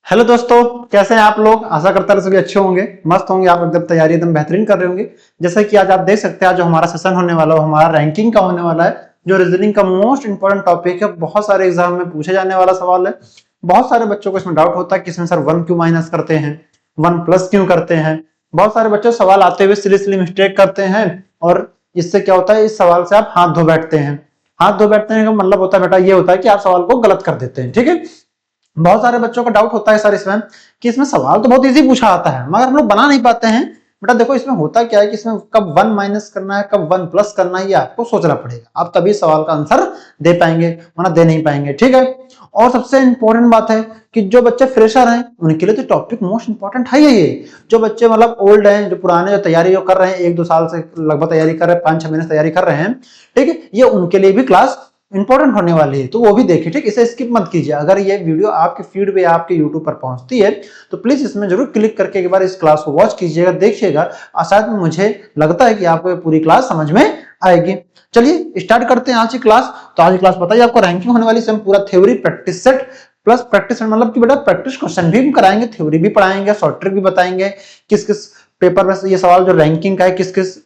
Hello दोस्तों, कैसे हैं आप लोग। आशा करता हूं सभी अच्छे होंगे, मस्त होंगे। आप एकदम तैयारी एकदम बेहतरीन कर रहे होंगे। जैसा कि आज आप देख सकते हैं, आज जो हमारा सेशन होने वाला है हमारा रैंकिंग का होने वाला है, जो रीजनिंग का मोस्ट इंपोर्टेंट टॉपिक है। बहुत सारे एग्जाम में पूछे जाने वाला सवाल है। बहुत सारे बच्चों को इसमें डाउट होता है कि इसमें सर 1 क्यों माइनस करते हैं, 1 प्लस क्यों करते हैं। बहुत सारे बच्चे सवाल आते हुए सिली मिस्टेक करते हैं और इससे क्या होता है, इस सवाल से आप हाथ धो बैठते हैं। हाथ धो बैठते हैं का मतलब होता है बेटा ये होता है कि आप सवाल को गलत कर देते हैं। ठीक है, बहुत सारे बच्चों का डाउट होता है सर इसमें कि इसमें सवाल तो बहुत इजी पूछा आता है मगर हम लोग बना नहीं पाते हैं। बेटा देखो, इसमें होता क्या है कि इसमें कब 1 माइनस करना है, कब 1 प्लस करना है, ये आपको सोचना पड़ेगा। आप तभी सवाल का आंसर दे पाएंगे, वरना दे नहीं पाएंगे। ठीक है, और सबसे इंपॉर्टेंट बात है कि जो बच्चे फ्रेशर हैं उनके लिए तो टॉपिक मोस्ट इंपॉर्टेंट है ये। जो बच्चे मतलब ओल्ड हैं, जो पुराने, जो तैयारी जो कर रहे हैं, 1-2 साल से लगभग तैयारी कर रहे हैं, 5-6 महीने से तैयारी कर रहे हैं, ठीक है, ये उनके लिए भी क्लास इंपॉर्टेंट होने वाली है, तो वो भी देखिए। ठीक, इसे स्किप मत कीजिए। अगर ये वीडियो आपके फीड पे, आपके यूट्यूब पर पहुंचती है तो प्लीज इसमें जरूर क्लिक करके एक बार इस क्लास को वॉच कीजिएगा, देखिएगा। शायद मुझे लगता है कि आपको पूरी क्लास समझ में आएगी। चलिए स्टार्ट करते हैं आज की क्लास। तो आज की क्लास बताइए आपको रैंकिंग होने वाली, पूरा theory practice set plus practice set, मतलब कि बेटा प्रैक्टिस क्वेश्चन भी कराएंगे, थ्योरी भी पढ़ाएंगे, शॉर्ट ट्रिक भी बताएंगे, किस किस पेपर में ये सवाल जो रैंकिंग का है किस किस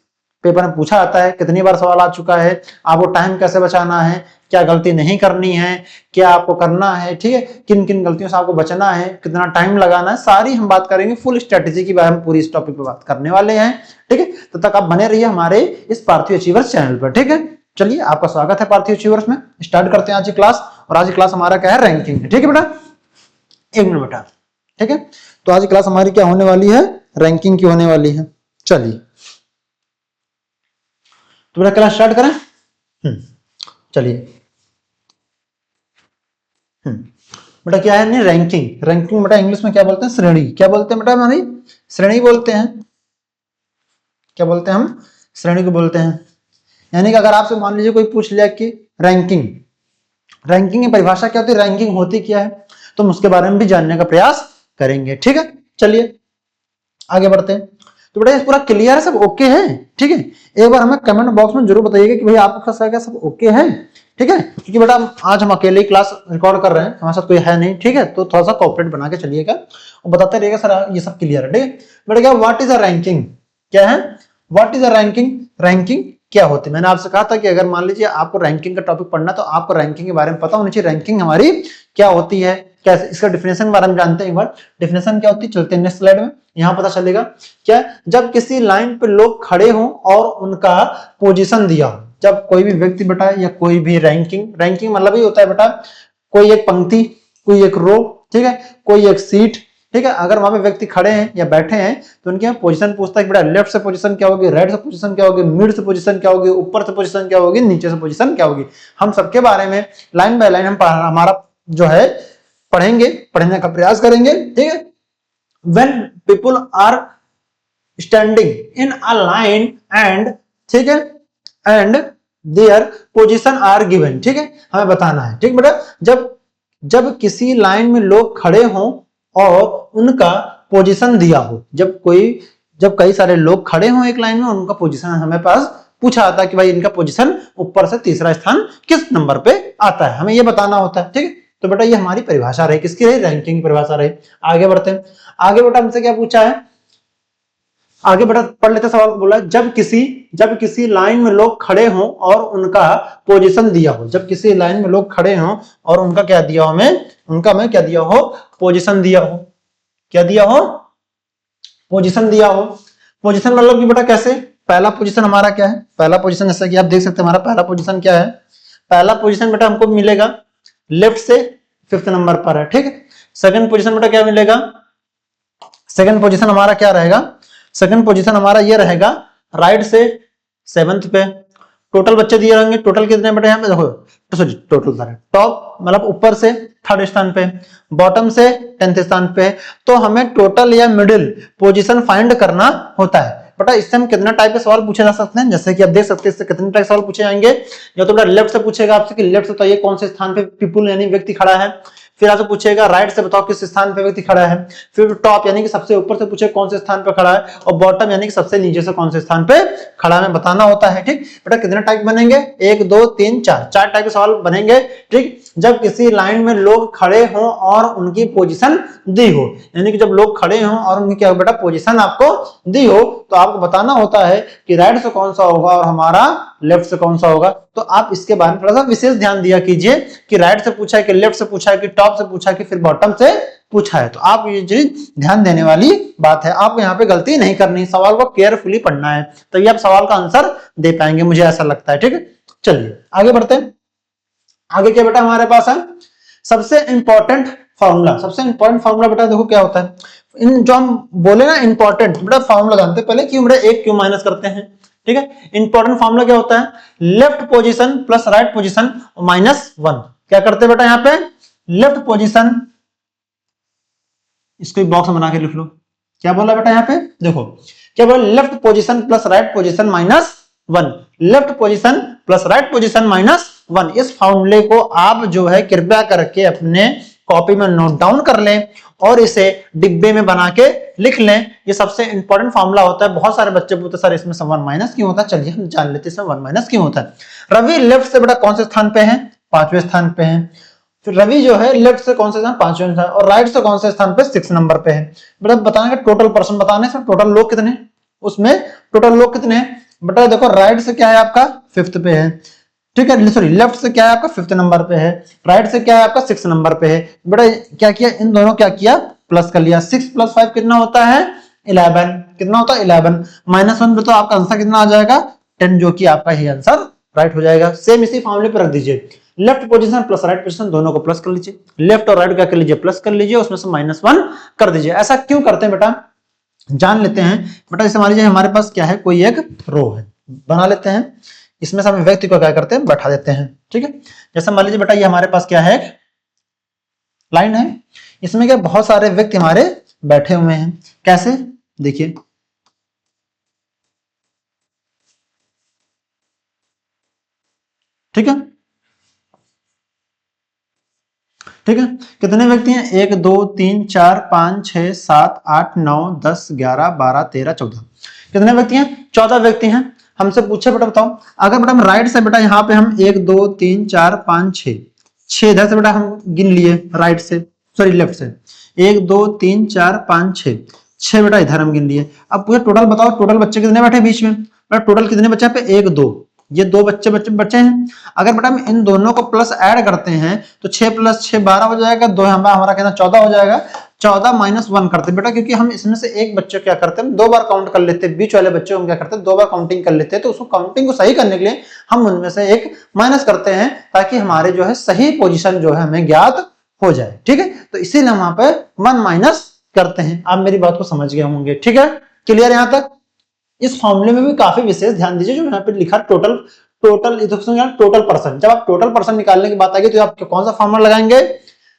पेपर में पूछा आता है, कितनी बार सवाल आ चुका है, आपको टाइम कैसे बचाना है, क्या गलती नहीं करनी है, क्या आपको करना है, ठीक है, किन किन गलतियों से आपको बचना है, कितना टाइम लगाना है, सारी हम बात करेंगे। फुल स्ट्रेटेजी के बारे में पूरी इस टॉपिक पे बात करने वाले हैं। ठीक है, तब तक आप बने रहिए हमारे इस पार्थिव अचीवर्स चैनल पर। ठीक है, चलिए आपका स्वागत है पार्थिव अचीवर्स में। स्टार्ट करते हैं आज की क्लास। और आज की क्लास हमारा क्या है, रैंकिंग है। ठीक है बेटा, एक मिनट बेटा। ठीक है, तो आज की क्लास हमारी क्या होने वाली है, रैंकिंग की होने वाली है। चलिए तो बेटा क्लास स्टार्ट करें। चलिए बेटा क्या है नहीं, रैंकिंग। रैंकिंग बेटा इंग्लिश में क्या बोलते हैं, श्रेणी। क्या बोलते हैं बेटा हमारी, श्रेणी बोलते हैं। क्या बोलते हैं हम, श्रेणी को बोलते हैं। यानी कि अगर आपसे मान लीजिए कोई पूछ लिया कि रैंकिंग, रैंकिंग की परिभाषा क्या होती है, रैंकिंग होती क्या है, तो हम उसके बारे में भी जानने का प्रयास करेंगे। ठीक है, चलिए आगे बढ़ते हैं। तो बेटा ये पूरा क्लियर है, सब ओके है। ठीक है, एक बार हमें कमेंट बॉक्स में जरूर बताइएगा कि भाई आपका क्या सब ओके है। ठीक है, क्योंकि बेटा आज हम अकेले ही क्लास रिकॉर्ड कर रहे हैं, हमारे साथ कोई है नहीं। ठीक है, तो थोड़ा सा कॉपरेट बना के चलिएगा और बताते रहिएगा सर ये सब क्लियर है। ठीक है बेटा, क्या व्हाट इज अ रैंकिंग, क्या है what is a ranking, ranking क्या होती है। मैंने आपसे कहा था कि अगर मान लीजिए आपको रैंकिंग का टॉपिक पढ़ना तो आपको रैंकिंग के बारे में पता होना चाहिए, रैंकिंग हमारी क्या होती है, कैसे, इसका डिफिनेशन के बारे में जानते हैं। एक बार डिफिनेशन क्या होती है, चलते हैं नेक्स्ट स्लाइड में, यहां पता चलेगा। क्या, जब किसी लाइन पे लोग खड़े हों और उनका पोजीशन दिया हो। जब कोई भी व्यक्ति बेटा या कोई भी रैंकिंग, रैंकिंग मतलब ये होता है बेटा कोई एक पंक्ति, कोई एक रो, ठीक है, कोई एक सीट, ठीक है, अगर वहां पे व्यक्ति खड़े हैं या बैठे हैं तो उनकी पोजीशन पूछता है कि बेटा लेफ्ट से पोजीशन क्या होगी, राइट से पोजीशन क्या होगी, मिड से पोजीशन क्या होगी, ऊपर से पोजीशन क्या होगी, नीचे से पोजीशन क्या होगी। हम सबके बारे में लाइन बाय लाइन हम हमारा जो है पढ़ेंगे, पढ़ने का प्रयास करेंगे। ठीक है, when people are standing in a line and, ठीक है, and their position are given, ठीक है, हमें बताना है। ठीक बेटा, जब किसी लाइन में लोग खड़े हों और उनका पोजीशन दिया हो, जब कई सारे लोग खड़े हों एक लाइन में, उनका पोजीशन हमें पास पूछा आता है कि भाई इनका पोजीशन ऊपर से तीसरा स्थान किस नंबर पे आता है, हमें यह बताना होता है। ठीक है, तो बेटा ये हमारी परिभाषा रही, किसकी रही, रैंकिंग की परिभाषा रही। आगे बढ़ते हैं। आगे बेटा हमसे क्या पूछा है, आगे बेटा पढ़ लेते सवाल को। बोला जब किसी लाइन में लोग खड़े हों और उनका पोजीशन दिया हो। जब किसी लाइन में लोग खड़े हों और उनका क्या दिया हो, हमें उनका मैं क्या दिया हो, पोजीशन दिया हो। क्या दिया हो, पोजीशन दिया हो। पोजीशन मतलब कि बेटा कैसे, पहला पोजीशन हमारा क्या है, पहला पोजीशन जैसा कि आप देख सकते हैं हमारा पहला पोजीशन क्या है, पहला पोजीशन बेटा हमको मिलेगा लेफ्ट से 5th नंबर पर है। ठीक है, सेकंड पोजीशन बेटा क्या मिलेगा, सेकंड पोजीशन हमारा क्या रहेगा, सेकंड पोजीशन हमारा ये रहेगा राइट से 7th पे। टोटल बच्चे दिए रहेंगे, टोटल कितने बेटे यहाँ पे देखो, सॉरी टोटल टॉप मतलब ऊपर से 3rd स्थान पे, बॉटम से 10th स्थान पे। तो हमें टोटल या मिडिल पोजीशन फाइंड करना होता है। बेटा इससे हम कितना टाइप के सवाल पूछे जा सकते हैं, जैसे कि आप देख सकते हैं इससे कितने टाइप सवाल पूछे जाएंगे। या तो बेटा लेफ्ट से पूछेगा आपसे कि लेफ्ट से तो ये कौन से स्थान पे पीपुल यानी व्यक्ति खड़ा है, फिर आपसे पूछेगा राइट से बताओ किस स्थान पे व्यक्ति खड़ा है, फिर टॉप यानी कि सबसे ऊपर से पूछे कौन से स्थान पे खड़ा है, और बॉटम यानी कि सबसे नीचे से कौन से स्थान पे खड़ा है बताना होता है। ठीक बेटा कितने टाइप बनेंगे, 1 2 3 4 टाइप के सवाल बनेंगे। ठीक जब किसी लाइन में लोग खड़े हों और उनकी पोजीशन दी हो, यानी कि जब लोग खड़े हों और उनकी क्या बेटा पोजीशन आपको दी हो, तो आपको बताना होता है कि राइट से कौन सा होगा और हमारा लेफ्ट से कौन सा होगा। तो आप इसके बारे में थोड़ा सा विशेष ध्यान दिया कीजिए कि राइट से पूछा है कि लेफ्ट से पूछा है कि टॉप से पूछा है कि फिर बॉटम से पूछा है। तो आप ये चीज ध्यान देने वाली बात है, आपको यहाँ पे गलती नहीं करनी, सवाल को केयरफुली पढ़ना है, तभी आप सवाल का आंसर दे पाएंगे, मुझे ऐसा लगता है। ठीक है चलिए आगे बढ़ते हैं। आगे क्या बेटा हमारे पास है सबसे इंपॉर्टेंट फॉर्मूला। सबसे इंपॉर्टेंट फॉर्मूला बेटा देखो क्या होता है, इन जो हम बोले ना इंपॉर्टेंट बेटा फॉर्मूला जानते हैं पहले क्यों बेटा 1 क्यों माइनस करते हैं। ठीक है इंपॉर्टेंट फॉर्मूला क्या होता है, left position plus right position -1। क्या करते हैं बेटा यहाँ पे लेफ्ट पोजीशन, इसको एक बॉक्स बना के लिख लो। क्या बोला बेटा यहाँ पे देखो क्या बोला, left position plus right position -1, left position plus right position -1। इस फॉर्मूले को आप जो है कृपया करके अपने कॉपी में नोट डाउन कर लें और इसे डिब्बे में बना के लिख लें। ये सबसे इंपॉर्टेंट फॉर्मूला होता है। बहुत सारे बच्चे पूछते सर इसमें 1 माइनस क्यों होता है, चलिए हम जान लेते हैं इसमें 1 माइनस क्यों होता है। रवि लेफ्ट से बेटा कौन से स्थान पे है, 5वें स्थान पे है। फिर रवि जो है लेफ्ट से कौन से स्थान, 5वें स्थान, और राइट से कौन से स्थान पे, 6 नंबर पे है। बेटा बताना टोटल पर्सन बताने से टोटल लोग कितने, उसमें टोटल लोग कितने हैं बेटा देखो, राइट से क्या है आपका 5th पे है। ठीक है सॉरी लेफ्ट से क्या है आपका 5th नंबर पे है, राइट से क्या है आपका 6 नंबर पे है। बेटा क्या किया, इन दोनों क्या किया प्लस कर लिया। 6 + 5 कितना होता है 11, कितना होता है 11, -1 पे तो आपका आंसर कितना आ जाएगा 10, जो कि आपका ही आंसर राइट हो जाएगा। सेम इसी फॉर्मूले पर रख दीजिए, left position plus right position दोनों को प्लस कर लीजिए, लेफ्ट और राइट क्या कर लीजिए प्लस कर लीजिए, उसमें से -1 कर दीजिए। ऐसा क्यों करते हैं बेटा जान लेते हैं। बेटा जैसे मान लीजिए हमारे पास क्या है, कोई एक रो है बना लेते हैं, इसमें से हम व्यक्ति को क्या करते हैं बैठा देते हैं। ठीक है जैसे मान लीजिए बेटा ये हमारे पास क्या है लाइन है, इसमें क्या बहुत सारे व्यक्ति हमारे बैठे हुए हैं। कैसे देखिए ठीक है ठीक है कितने व्यक्ति हैं 1 2 3 4 5 6 7 8 9 10 11 12 13 14, कितने व्यक्ति हैं 14 व्यक्ति हैं। हमसे पूछे बेटा बताओ, अगर बेटा हम राइट से बेटा यहाँ पे हम 1 2 3 4 5 6 इधर से बेटा हम गिन लिए राइट से, सॉरी लेफ्ट से 1 2 3 4 5 6 बेटा इधर हम गिन लिए। अब पूरे टोटल बताओ, टोटल बच्चे कितने बैठे बीच में, बेटा टोटल कितने बच्चे पे 1 2, ये 2 बच्चे हैं। अगर बेटा हम इन दोनों को प्लस ऐड करते हैं तो 6 + 6 12 हो जाएगा, 2 हमारा कहना 14 हो जाएगा। 14 -1 करते बेटा, क्योंकि हम इसमें से एक बच्चे क्या करते हैं 2 बार काउंट कर लेते हैं, बीच वाले बच्चे हम क्या करते हैं 2 बार काउंटिंग कर लेते हैं। तो उसको काउंटिंग को सही करने के लिए हम उनमें से एक माइनस करते हैं ताकि हमारे जो है सही पोजीशन जो है हमें ज्ञात हो जाए। ठीक है तो इसीलिए हम वहां पे 1 माइनस करते हैं। आप मेरी बात को समझ गए होंगे। ठीक है क्लियर यहां तक। इस फॉर्मूले में भी काफी विशेष ध्यान दीजिए, जो यहाँ पे लिखा टोटल पर्सन। जब आप टोटल पर्सन निकालने की बात आएगी तो आप कौन सा फॉर्मूला लगाएंगे,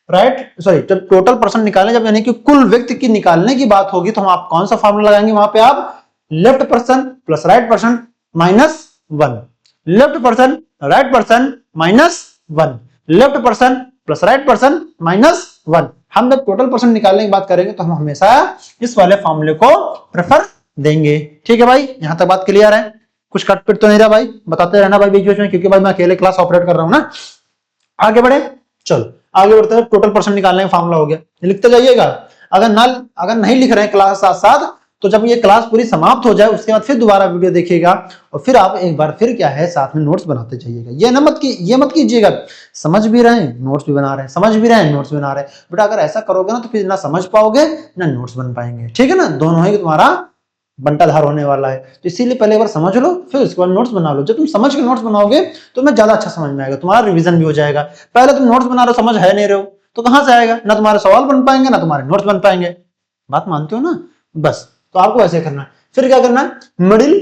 राइट सॉरी जब टोटल पर्सन निकालने, जब यानी कि कुल व्यक्ति की निकालने की बात होगी तो हम आप कौन सा फॉर्मूला लगाएंगे, वहां पे आप left person plus right person -1, left person right person -1, left person plus right person -1। हम जब टोटल पर्सन निकालने की बात करेंगे तो हम हमेशा इस वाले फॉर्मूले को प्रेफर देंगे। ठीक है भाई यहां तक बात क्लियर है, कुछ कटपिट तो नहीं रहा भाई, बताते रहना भाई बीच बीच में, क्योंकि भाई मैं अकेले क्लास ऑपरेट कर रहा हूं ना। आगे बढ़े, चलो आगे बढ़ते हैं। टोटल पर्सन निकालने का फॉर्मूला हो गया, लिखते जाइएगा। अगर नहीं लिख रहे हैं क्लास साथ साथ तो जब ये क्लास पूरी समाप्त हो जाए उसके बाद फिर दोबारा वीडियो देखिएगा और फिर आप एक बार फिर क्या है साथ में नोट्स बनाते जाइएगा। ये मत कीजिएगा समझ भी रहे हैं नोट्स भी बना रहे हैं, समझ भी रहे हैं नोट्स बना रहे हैं। बेटा अगर ऐसा करोगे ना तो फिर ना समझ पाओगे ना नोट्स बन पाएंगे। ठीक है ना, दोनों ही तुम्हारा बंटाधार होने वाला है। तो इसीलिए पहले एक बार समझ लो फिर उसके बाद नोट्स बना लो। जब तुम समझ के नोट्स बनाओगे तो तुम्हें ज्यादा अच्छा समझ में आएगा, तुम्हारा रिवीजन भी हो जाएगा। पहले तुम नोट्स बना रहे हो समझ है नहीं रहे हो तो कहां से आएगा, ना तुम्हारे सवाल बन पाएंगे ना तुम्हारे नोट्स बन पाएंगे। बात मानते हो ना, बस तो आपको ऐसे करना है। फिर क्या करना है, मिडिल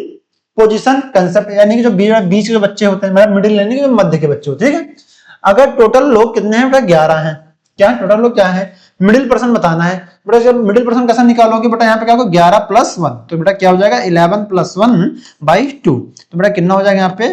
पोजीशन कंसेप्ट, यानी कि जो बीच के बच्चे होते हैं, मतलब मिडिल यानी कि जो मध्य के बच्चे होते हैं। ठीक है अगर टोटल लोग कितने हैं बेटा 11 हैं, क्या टोटल लोग क्या है, मिडिल पर्सन बताना है। बेटा जब मिडिल पर्सन कैसे निकालोगे, बेटा यहाँ पे क्या होगा 11 + 1, तो बेटा क्या हो जाएगा 11 + 1/2। तो बेटा कितना हो जाएगा यहाँ पे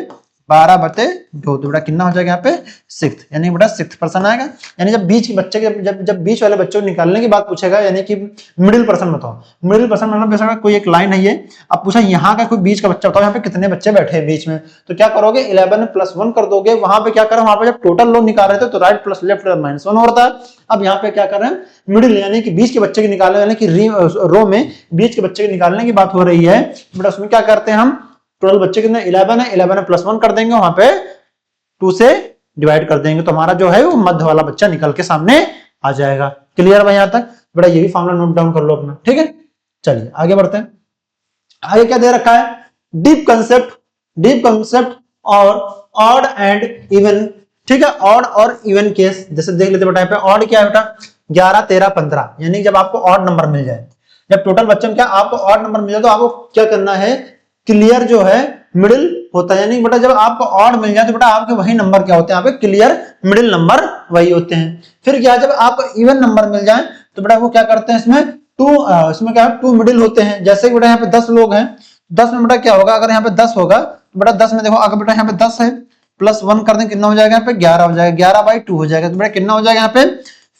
12/2, तो बेटा कितना हो जाएगा यहाँ पे 6, यानी बेटा 6% आएगा। यानी जब बीच के बच्चे के जब बीच वाले बच्चे को निकालने की बात पूछेगा, यानी कि मिडिल पर्सन बताओ, मिडिल पर्सन मतलब जैसा कोई एक लाइन है ये, अब पूछा यहाँ का कोई बीच का बच्चा बताओ, यहाँ पे कितने बच्चे बैठे हैं बीच में, तो क्या करोगे 11 + 1 कर दोगे। वहां पे क्या करें, वहां पे जब टोटल लोग निकाल रहे थे तो राइट प्लस लेफ्ट -1 होता है। अब यहाँ पे क्या कर रहे हैं, मिडिल यानी कि बीच के बच्चे के निकालने, यानी कि रो में बीच के बच्चे के निकालने की बात हो रही है। बेटा उसमें क्या करते हैं हम, टोटल बच्चे कितने 11 है, 11 + 1 कर देंगे, वहां पे 2 से डिवाइड कर देंगे, तो हमारा जो है वो मध्य वाला बच्चा निकल के सामने आ जाएगा। क्लियर भाई यहां तक? बेटा ये भी फॉर्मूला नोट डाउन कर लो अपना, ठीक है। चलिए आगे बढ़ते हैं। आगे क्या दे रखा है, डीप कंसेप्ट और ऑड एंड इवन, ठीक है। ऑड और इवन केस जैसे देख लेते बेटा, यहाँ पे ऑड क्या है बेटा 11, 13, 15, यानी जब आपको ऑड नंबर मिल जाए, जब टोटल बच्चों में क्या आपको ऑड नंबर मिल जाए, तो आपको क्या करना है, क्लियर जो है मिडिल होता है। यानी बेटा जब आपको ऑड मिल जाए तो बेटा आपके वही नंबर क्या होते हैं, यहाँ पे क्लियर मिडिल नंबर वही होते हैं। फिर क्या, जब आपको इवन नंबर मिल जाए तो बेटा वो क्या करते हैं, इसमें इसमें क्या है 2 मिडिल होते हैं। जैसे बेटा यहाँ पे 10 लोग हैं, 10 में बेटा क्या होगा, अगर यहाँ पे 10 होगा तो बेटा 10 में देखो, अगर बेटा यहाँ पे 10 है +1 कर दें, कितना हो जाएगा यहाँ पे 11 हो जाएगा, 11/2 हो जाएगा, तो बेटा कितना हो जाएगा यहाँ पे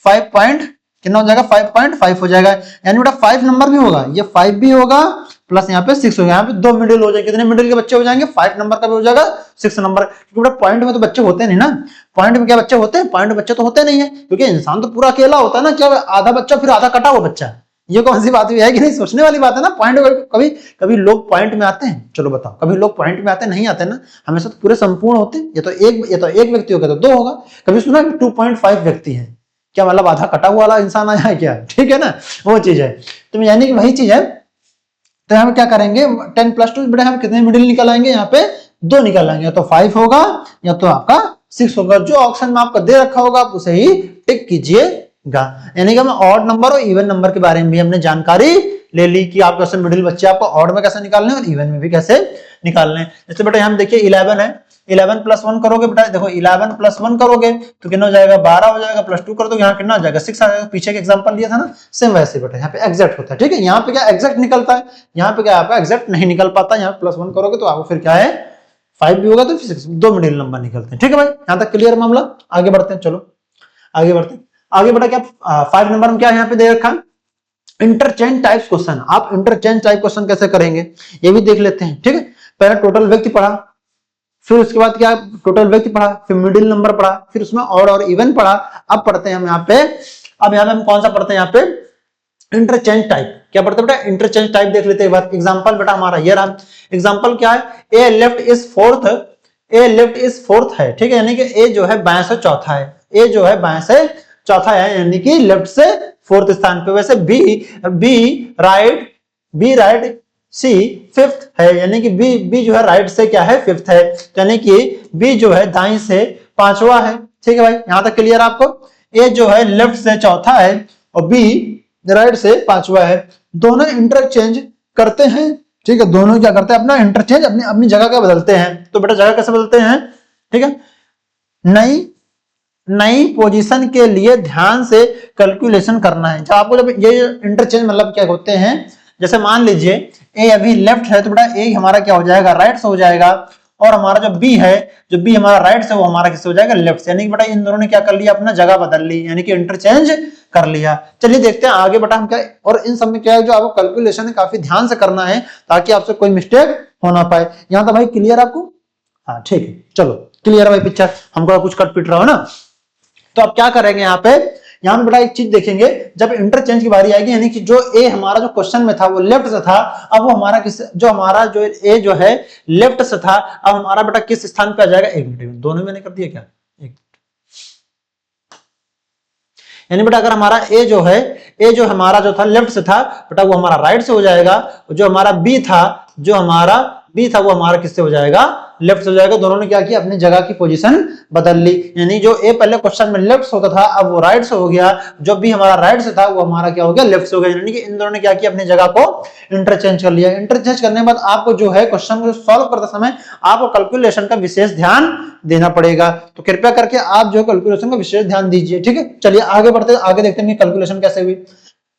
5.5 हो जाएगा। यानी बेटा 5 नंबर भी होगा, ये 5 भी होगा प्लस यहाँ पे 6 हो गया, यहाँ पे 2 मिडिल हो जाएंगे। कितने मिडिल के बच्चे हो जाएंगे, 5 नंबर का भी हो जाएगा, 6 नंबर, क्योंकि बेटा पॉइंट में तो बच्चे होते नहीं ना, पॉइंट में क्या बच्चे होते हैं, पॉइंट बच्चे तो होते नहीं है, क्योंकि इंसान तो पूरा अकेला होता है ना, क्या आधा बच्चा फिर आधा कटा हुआ बच्चा, ये कौन सी बात है कि नहीं, सोचने वाली बात है ना। पॉइंट कभी कभी लोग पॉइंट में आते हैं, चलो बताओ, कभी लोग पॉइंट में आते नहीं आते ना, हमेशा तो पूरे संपूर्ण होते हैं। ये तो एक व्यक्ति होगा तो 2 होगा। कभी सुना 2.5 व्यक्ति है, क्या मतलब आधा कटा हुआ वाला इंसान आया है क्या, ठीक है ना, वो चीज है। तो यानी कि वही चीज है। तो यहाँ पे क्या करेंगे 10 + 2 बेटा हम कितने मिडिल निकल आएंगे, यहाँ पे 2 निकल आएंगे, या तो 5 होगा या तो आपका 6 होगा, जो ऑप्शन में आपका दे रखा होगा आप उसे ही टिक कीजिएगा। यानी कि हम ऑड नंबर और इवन नंबर के बारे में भी हमने जानकारी ले ली कि आप कैसे मिडिल बच्चे आपको ऑड में कैसे निकालने और इवन में भी कैसे निकालने। जैसे बेटा यहाँ देखिए 11 है, 11 + 1 करोगे बेटा, देखो 11 + 1 करोगे तो कितना हो जाएगा 12 हो जाएगा, +2 कर दो यहाँ कितना हो जाएगा 6 आ जाएगा। पीछे के एग्जांपल लिया था ना, सेम वैसे बेटा यहाँ पे एग्जैक्ट होता है, ठीक है। यहाँ पे क्या एग्जैक्ट निकलता है, यहाँ पे क्या आपका एग्जैक्ट नहीं निकल पाता। यहाँ पे +1 करोगे तो आपको फिर क्या है 5 भी होगा तो 6, 2 मिडिल नंबर निकलते हैं, ठीक है भाई। यहाँ तक क्लियर मामला। आगे बढ़ते हैं, चलो आगे बढ़ते हैं। आगे बेटा क्या 5 नंबर में क्या यहाँ पे दे रखा है, इंटरचेंज टाइप क्वेश्चन। आप इंटरचेंज टाइप क्वेश्चन कैसे करेंगे ये भी देख लेते हैं, ठीक है। पहले टोटल व्यक्ति पढ़ा, फिर उसके बाद क्या टोटल व्यक्ति पढ़ा, फिर मिडिल नंबर पढ़ा, फिर उसमें ऑड और इवन पढ़ा। अब पढ़ते हैं हम यहाँ पे, अब यहाँ पे हम कौन सा पढ़ते हैं, यहाँ पे इंटरचेंज टाइप। क्या पढ़ते हैं बेटा, इंटरचेंज टाइप देख लेते हैं एक बार। एग्जांपल बेटा हमारा ये रहा, एग्जांपल क्या है, ए लेफ्ट इज फोर्थ है, ठीक है। यानी कि ए जो है बाएं से चौथा है, ए जो है बाएं से चौथा है, यानी कि लेफ्ट से 4th स्थान पे। वैसे बी राइट सी 5th है, यानी कि बी जो है राइट से क्या है 5th है, यानी कि बी जो है दाईं से 5वां है, ठीक है भाई। यहां तक क्लियर आपको। ए जो है लेफ्ट से चौथा है और बी राइट से 5वां है। दोनों इंटरचेंज करते हैं, ठीक है। दोनों क्या करते हैं, अपना इंटरचेंज अपनी जगह का बदलते हैं। तो बेटा जगह कैसे बदलते हैं, ठीक है। नई पोजीशन के लिए ध्यान से कैलकुलेशन करना है। जब आपको जब ये इंटरचेंज मतलब क्या होते हैं, जैसे मान लीजिए ए अभी लेफ्ट है तो बेटा ए हमारा क्या हो जाएगा राइट से हो जाएगा, और हमारा जो बी है, जो बी हमारा राइट से, वो हमारा किससे हो जाएगा लेफ्ट से। यानी कि बेटा इन दोनों ने क्या कर लिया, अपना जगह बदल ली, यानी कि इंटरचेंज कर लिया। चलिए देखते हैं आगे बेटा हम क्या, और इन सब में क्या है जो आपको कैलकुलेशन है काफी ध्यान से करना है ताकि आपसे कोई मिस्टेक हो ना पाए। यहां तो भाई क्लियर आपको, हाँ ठीक है, चलो क्लियर है भाई पिक्चर, हमको कुछ कट पिट रहा हो ना। तो अब क्या करेंगे यहाँ पे बेटा एक चीज देखेंगे, जब इंटरचेंज की बारी आएगी, यानी कि जो ए हमारा जो क्वेश्चन में था वो लेफ्ट से था, अब वो हमारा किस, जो हमारा जो ए जो है लेफ्ट से था, अब हमारा बेटा किस स्थान पे आ जाएगा, एक मिनट दोनों मैंने कर दिया क्या, एक यानी बेटा अगर हमारा ए जो हमारा जो था लेफ्ट से था बेटा वो हमारा राइट से हो जाएगा, जो हमारा बी था वो हमारा किससे हो जाएगा, लेफ्ट से हो जाएगा। दोनों ने क्या किया, अपनी जगह की पोजीशन बदल ली, यानी जो ए पहले क्वेश्चन में लेफ्ट से होता था अब वो राइट से हो गया, जो भी हमारा राइट से था वो हमारा क्या हो गया, लेफ्ट से हो गया। यानी कि इन दोनों ने क्या किया, अपनी जगह को इंटरचेंज कर लिया। इंटरचेंज करने के बाद आपको जो है क्वेश्चन को सॉल्व करते समय आपको कैलकुलेशन का विशेष ध्यान देना पड़ेगा। तो कृपया करके आप जो कैलकुलेशन का विशेष ध्यान दीजिए, ठीक है। चलिए आगे बढ़ते, आगे देखते हैं कैलकुलेशन कैसे हुई।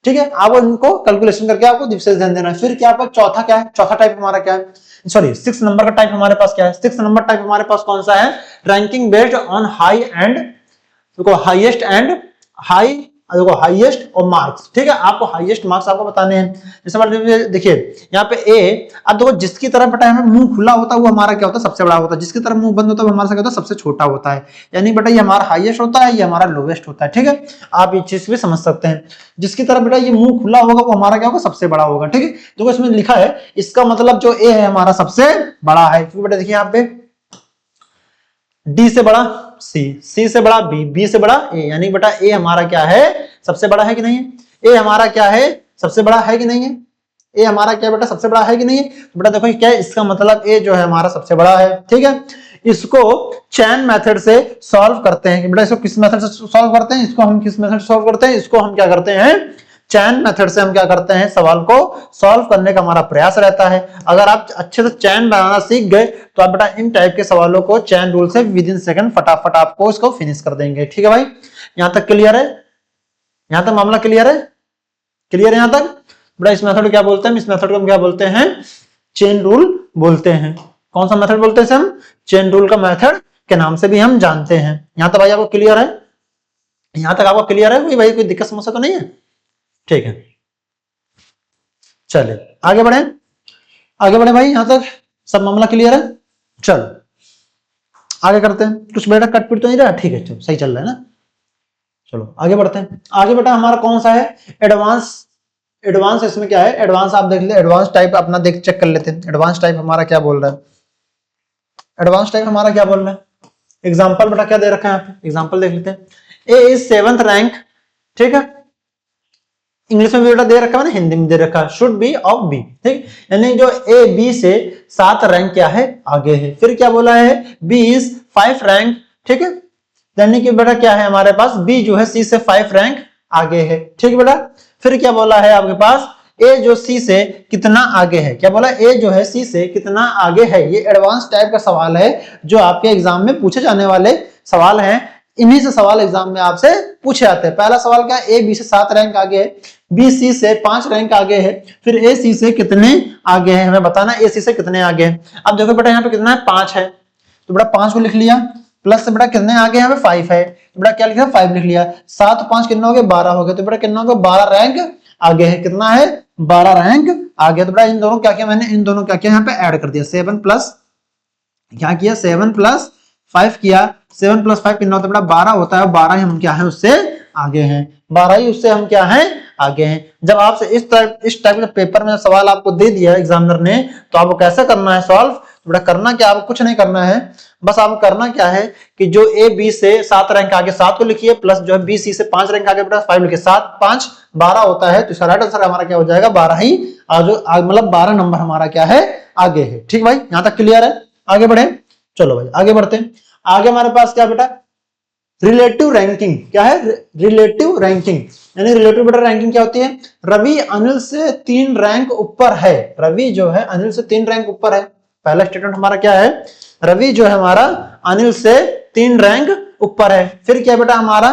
ठीक है, आप इनको कैलकुलेशन करके आपको विशेष ध्यान देना है। फिर क्या आपका चौथा क्या है, चौथा टाइप हमारा क्या है, सॉरी 6 नंबर का टाइप हमारे पास क्या है, 6 नंबर टाइप हमारे पास कौन सा है, ranking based on high and, देखो हाईएस्ट एंड हाई, देखो हाईएस्ट और मार्क्स, ठीक है, आपको हाईएस्ट मार्क्स आपको बताने हैं। जैसे मतलब देखिए यहाँ पे ए, अब देखो जिसकी तरफ बेटा हमें मुंह खुला होता है वो हमारा क्या होता है, सबसे बड़ा होता है, जिसकी तरफ मुंह बंद होता है वो हमारा क्या होता है, सबसे छोटा होता है। यानी बेटा ये हमारा हाईएस्ट होता है, ये हमारा लोवेस्ट होता है, ठीक है, आप ये चीज भी समझ सकते हैं। जिसकी तरफ बेटा ये मुंह खुला होगा वो हमारा क्या होगा, सबसे बड़ा होगा, ठीक है। देखो इसमें लिखा है, इसका मतलब जो ए है हमारा सबसे बड़ा है, क्योंकि बेटा देखिए यहाँ पे डी से बड़ा सी, सी से बड़ा बी, बी से बड़ा ए, यानी बेटा ए हमारा क्या है, सबसे बड़ा है कि नहीं है, ए हमारा क्या है, सबसे बड़ा है कि नहीं है, ए हमारा क्या बेटा सबसे बड़ा है कि नहीं है। तो बेटा देखो क्या है, इसका मतलब ए जो है हमारा सबसे बड़ा है, ठीक है। इसको चैन मेथड से सॉल्व करते हैं, बेटा इसको किस मेथड से सॉल्व करते हैं, इसको हम किस मेथड से सॉल्व करते हैं, इसको हम क्या करते हैं, चैन मेथड से हम क्या करते हैं, सवाल को सॉल्व करने का हमारा प्रयास रहता है। अगर आप अच्छे से चैन बनाना सीख गए तो आप बेटा इन टाइप के सवालों को चैन रूल से विद इन सेकंड फटाफट आपको इसको फिनिश कर देंगे, ठीक है भाई। यहां तक क्लियर है, यहां तक मामला क्लियर है, क्लियर है यहां तक। बेटा इस मेथड को क्या बोलते हैं, इस मेथड को हम क्या बोलते हैं, चेन रूल बोलते हैं। कौन सा मेथड बोलते हैं हम, चेन रूल का मेथड के नाम से भी हम जानते हैं। यहां तक भाई आपको क्लियर है, यहां तक आपको क्लियर है, कोई भाई कोई दिक्कत समस्या तो नहीं है, ठीक है। चलिए आगे बढ़े, आगे बढ़े भाई, यहां तक सब मामला क्लियर है। चलो आगे करते हैं, कुछ बेटा कटपिट तो नहीं रहा, ठीक है, चलो सही चल रहा है ना। चलो आगे बढ़ते हैं, आगे बेटा हमारा कौन सा है, एडवांस, एडवांस इसमें क्या है, एडवांस आप देख ले, एडवांस टाइप अपना देख चेक कर लेते हैं, एडवांस टाइप हमारा क्या बोल रहा है, एडवांस टाइप हमारा क्या बोल रहा है। एग्जांपल बेटा क्या दे रखा है, यहाँ पे एग्जांपल देख लेते हैं। ए इज 7th रैंक, ठीक है, इंग्लिश में भी बेटा दे रखा है, हिंदी में दे रखा है, शुड बी ऑफ बी, ठीक, यानी जो ए बी से 7 रैंक क्या है, आगे है। फिर क्या बोला है, बी इज 5 रैंक, ठीक है, यानी कि बेटा क्या है हमारे पास, बी जो है सी से 5 रैंक आगे है, ठीक है बेटा। फिर क्या बोला है आपके पास, ए जो सी से कितना आगे है, क्या बोला, ए जो है सी से कितना आगे है। ये एडवांस टाइप का सवाल है जो आपके एग्जाम में पूछे जाने वाले सवाल हैं, इन्हीं से सवाल एग्जाम में आपसे पूछे जाते हैं। पहला सवाल क्या, ए बी से 7 रैंक आगे है, बी सी से 5 रैंक आगे है, फिर ए सी से कितने आगे है, हमें बताना ए सी से कितने आगे है। अब देखो बेटा यहाँ पे कितना है, 5 है, तो बेटा 5 को लिख लिया, प्लस से बेटा कितने आगे यहाँ पे 5 है, तो बेटा क्या लिखा, 5 लिख लिया, 7 5 कितना हो गया, 12 हो गया, तो बेटा कितना हो गया, 12 रैंक आगे है, कितना है, 12 रैंक आगे। तो बेटा इन दोनों क्या किया मैंने, इन दोनों क्या किया, यहाँ पे ऐड कर दिया, 7 प्लस क्या किया, 7 प्लस 5 किया, 7 प्लस 5 कितना होता है बेटा, 12 होता है, 12 ही हम क्या है उससे आगे हैं, 12 ही उससे हम क्या है आगे हैं। जब आपसे इस टाइप के पेपर में सवाल आपको दे दिया एग्जामिनर ने, तो आपको कैसे करना है सॉल्व, तो बेटा करना क्या, आपको कुछ नहीं करना है, बस आपको करना क्या है कि जो ए बी से 7 रैंक आगे 7 को लिखिए, प्लस जो है बी सी से 5 रैंक आगे बेटा 5 लिखिए, 7 5 12 होता है, तो इसका राइट आंसर हमारा क्या हो जाएगा, 12 ही, मतलब 12 नंबर हमारा क्या है आगे है, ठीक भाई, यहां तक क्लियर है। आगे बढ़े, चलो भाई आगे बढ़ते हैं। आगे हमारे पास क्या बेटा, रिलेटिव रैंकिंग, क्या है, रिलेटिव रैंकिंग, यानी रिलेटिव बेटा रैंकिंग क्या होती है, रवि अनिल से 3 रैंक ऊपर है, रवि जो है अनिल से 3 रैंक ऊपर है। पहला स्टेटमेंट हमारा क्या है, रवि जो है हमारा अनिल से 3 रैंक ऊपर है। फिर क्या बेटा हमारा,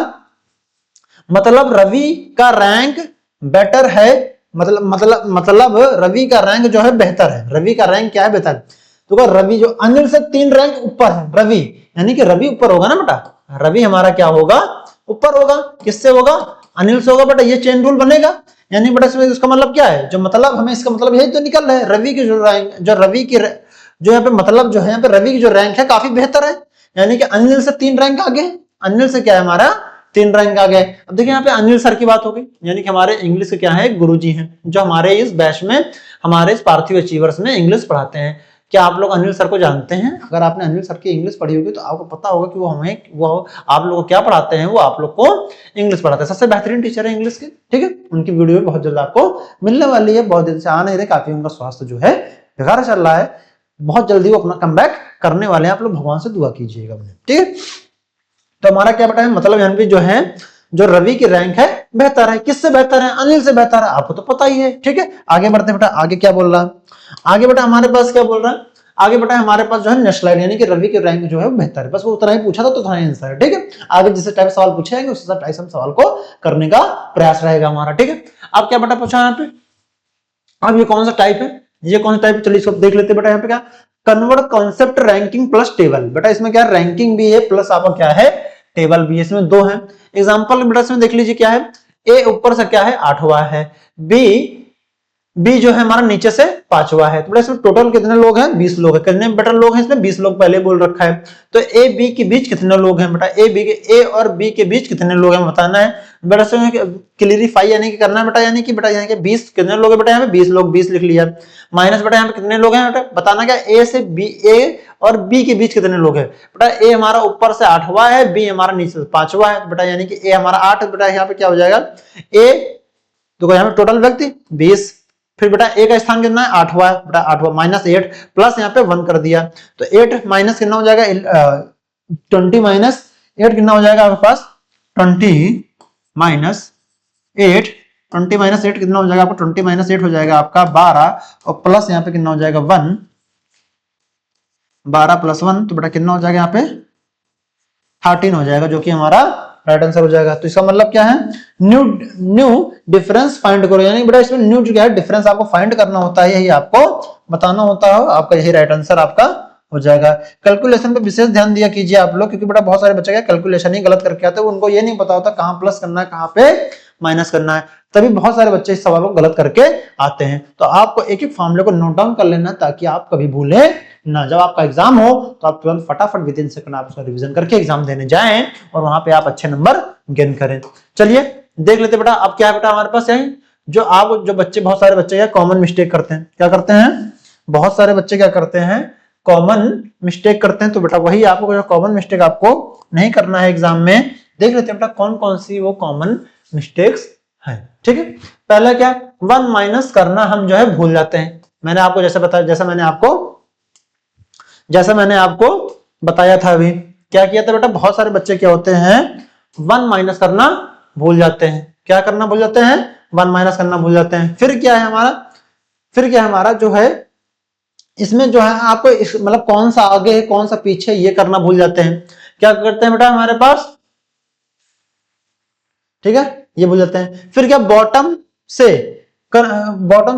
मतलब रवि का रैंक बेटर है, मतलब रवि का रैंक जो है बेहतर है, रवि का रैंक क्या है, बेहतर। तो रवि जो अनिल से 3 रैंक ऊपर है, रवि यानी कि रवि ऊपर होगा ना बेटा, रवि हमारा क्या होगा, ऊपर होगा, किससे होगा, अनिल से होगा बेटा, ये चेन रूल बनेगा। यानी बेटा इसमें इसका मतलब क्या है, जो मतलब हमें इसका मतलब यही तो निकल रहा है, रवि की जो रैंक, जो रवि की जो यहाँ पे मतलब जो है यहाँ पे रवि की जो रैंक है काफी बेहतर है, यानी कि अनिल से 3 रैंक आगे है, अनिल से क्या है हमारा 3 रैंक आगे। अब देखिए यहाँ पे अनिल सर की बात हो गई, यानी कि हमारे इंग्लिश के क्या है, गुरुजी हैं, जो हमारे इस बैच में, हमारे इस पार्थिव अचीवर्स में इंग्लिश पढ़ाते हैं। क्या आप लोग अनिल सर को जानते हैं? अगर आपने अनिल सर की इंग्लिश पढ़ी होगी तो आपको पता होगा कि वो आप लोगों को क्या पढ़ाते हैं, वो आप लोग को इंग्लिश पढ़ाते हैं। सबसे बेहतरीन टीचर है इंग्लिश के, ठीक है। उनकी वीडियो बहुत जल्द आपको मिलने वाली है, बहुत दिन से आ नहीं रहे, काफी उनका स्वास्थ्य जो है बेकार चल रहा है, बहुत जल्दी वो अपना कमबैक करने वाले हैं। आप लोग भगवान से दुआ कीजिएगा, ठीक है। तो हमारा क्या बेटा है, मतलब यहाँ पे जो है, जो रवि की रैंक है बेहतर है, किससे बेहतर है, अनिल से बेहतर है, आपको तो पता ही है, ठीक है। आगे बढ़ते बेटा, आगे क्या बोल रहा है, आगे बेटा हमारे पास क्या बोल रहा है, आगे बेटा हमारे पास जो है नेशनल, यानी कि रवि की रैंक जो है वो बेहतर है, बस वो उतना ही पूछा था तो उतना ही आंसर है, ठीक है। आगे जिस टाइप सवाल पूछे जाएंगे उस टाइप से हम सवाल को करने का प्रयास रहेगा हमारा, ठीक है। अब क्या बेटा पूछा यहाँ पे, अब ये कौन सा टाइप है, ये कौन सा टाइप है, चलिए इसको देख लेते हैं बेटा। यहाँ पे क्या, convert concept ranking plus table. बेटा इसमें क्या रैंकिंग भी है प्लस आपका क्या है टेबल भी है, इसमें दो है। एग्जांपल बेटा इसमें देख लीजिए क्या है, ए ऊपर से क्या है 8वां है, बी जो है हमारा नीचे से 5वां है। तो बेटा इसमें टोटल कितने लोग हैं 20 लोग हैं। कितने बेटा लोग हैं इसमें 20 लोग पहले बोल रखा है। तो ए बी के बीच कितने लोग हैं बेटा, ए और बी के बीच कितने लोग हैं बताना है बेटा। इसमें क्लियरिफाई यानी कि करना है बेटा, यानी कि बेटा यहाँ के 20 कितने लोग हैं बेटा, यहाँ पे 20 लोग, 20 लिख लिया। माइनस बेटा यहाँ पे कितने लोग हैं बेटा बताना क्या, ए से बी, ए और बी के बीच कितने लोग हैं बेटा। ए हमारा ऊपर से 8वां है, बी हमारा नीचे से 5वां है बेटा, यानी कि ए हमारा 8 बेटा, यहाँ पे क्या हो जाएगा ए, देखो यहाँ पे टोटल व्यक्ति 20, फिर बेटा ए का स्थान कितना है 8वां बेटा, 8वां माइनस 8 प्लस यहाँ पे 1 कर दिया। तो 8 माइनस कितना हो जाएगा 20 माइनस 8 कितना हो जाएगा आपके पास 20 माइनस 8, 20 माइनस 8 कितना हो जाएगा आपको 20 माइनस 8 हो जाएगा आपका 12, और प्लस यहाँ पे कितना हो जाएगा 1, 12 प्लस 1 तो बेटा कितना हो जाएगा यहाँ पे 13 हो जाएगा, जो कि हमारा राइट आंसर हो जाएगा। तो इसका मतलब क्या है, न्यू डिफरेंस फाइंड करो, यानी बेटा इसमें न्यू जो है डिफरेंस आपको फाइंड करना होता है, यही आपको बताना होता है, आपका यही राइट आंसर आपका हो जाएगा। कैलकुलेशन पे विशेष ध्यान दिया कीजिए आप लोग, क्योंकि बेटा बहुत सारे बच्चे क्या कैलकुलेशन ही गलत करके आते हैं, उनको ये नहीं पता होता कहाँ प्लस करना है कहाँ पे माइनस करना है, तभी बहुत सारे बच्चे इस सवाल को गलत करके आते हैं। तो आपको एक एक फॉर्मूले को नोट डाउन कर लेना ताकि आप कभी भूले ना, जब आपका एग्जाम हो तो आप तुरंत फटाफट विद इन सेकंड आप उसका रिवीजन करके एग्जाम देने जाएं और वहां पे आप अच्छे नंबर गेन करें। चलिए देख लेते बेटा, अब क्या है बेटा हमारे पास है जो बच्चे, बहुत सारे बच्चे कॉमन मिस्टेक करते हैं, क्या करते हैं बहुत सारे बच्चे क्या करते हैं कॉमन मिस्टेक करते हैं। तो बेटा वही आपको जो कॉमन मिस्टेक आपको नहीं करना है एग्जाम में, देख लेते हैं बेटा कौन कौन सी वो कॉमन मिस्टेक्स है। ठीक है, पहला क्या 1 माइनस करना हम जो है भूल जाते हैं। मैंने आपको जैसे बताया, जैसा मैंने आपको बताया था अभी, क्या किया था बेटा बहुत सारे बच्चे क्या होते हैं 1 माइनस करना भूल जाते हैं। क्या करना भूल जाते हैं 1 माइनस करना भूल जाते हैं। फिर क्या है हमारा जो है इसमें जो है आपको मतलब कौन सा आगे है कौन सा पीछे ये करना भूल जाते हैं। क्या करते हैं बेटा हमारे पास, ठीक है ये भूल जाते हैं। फिर क्या बॉटम से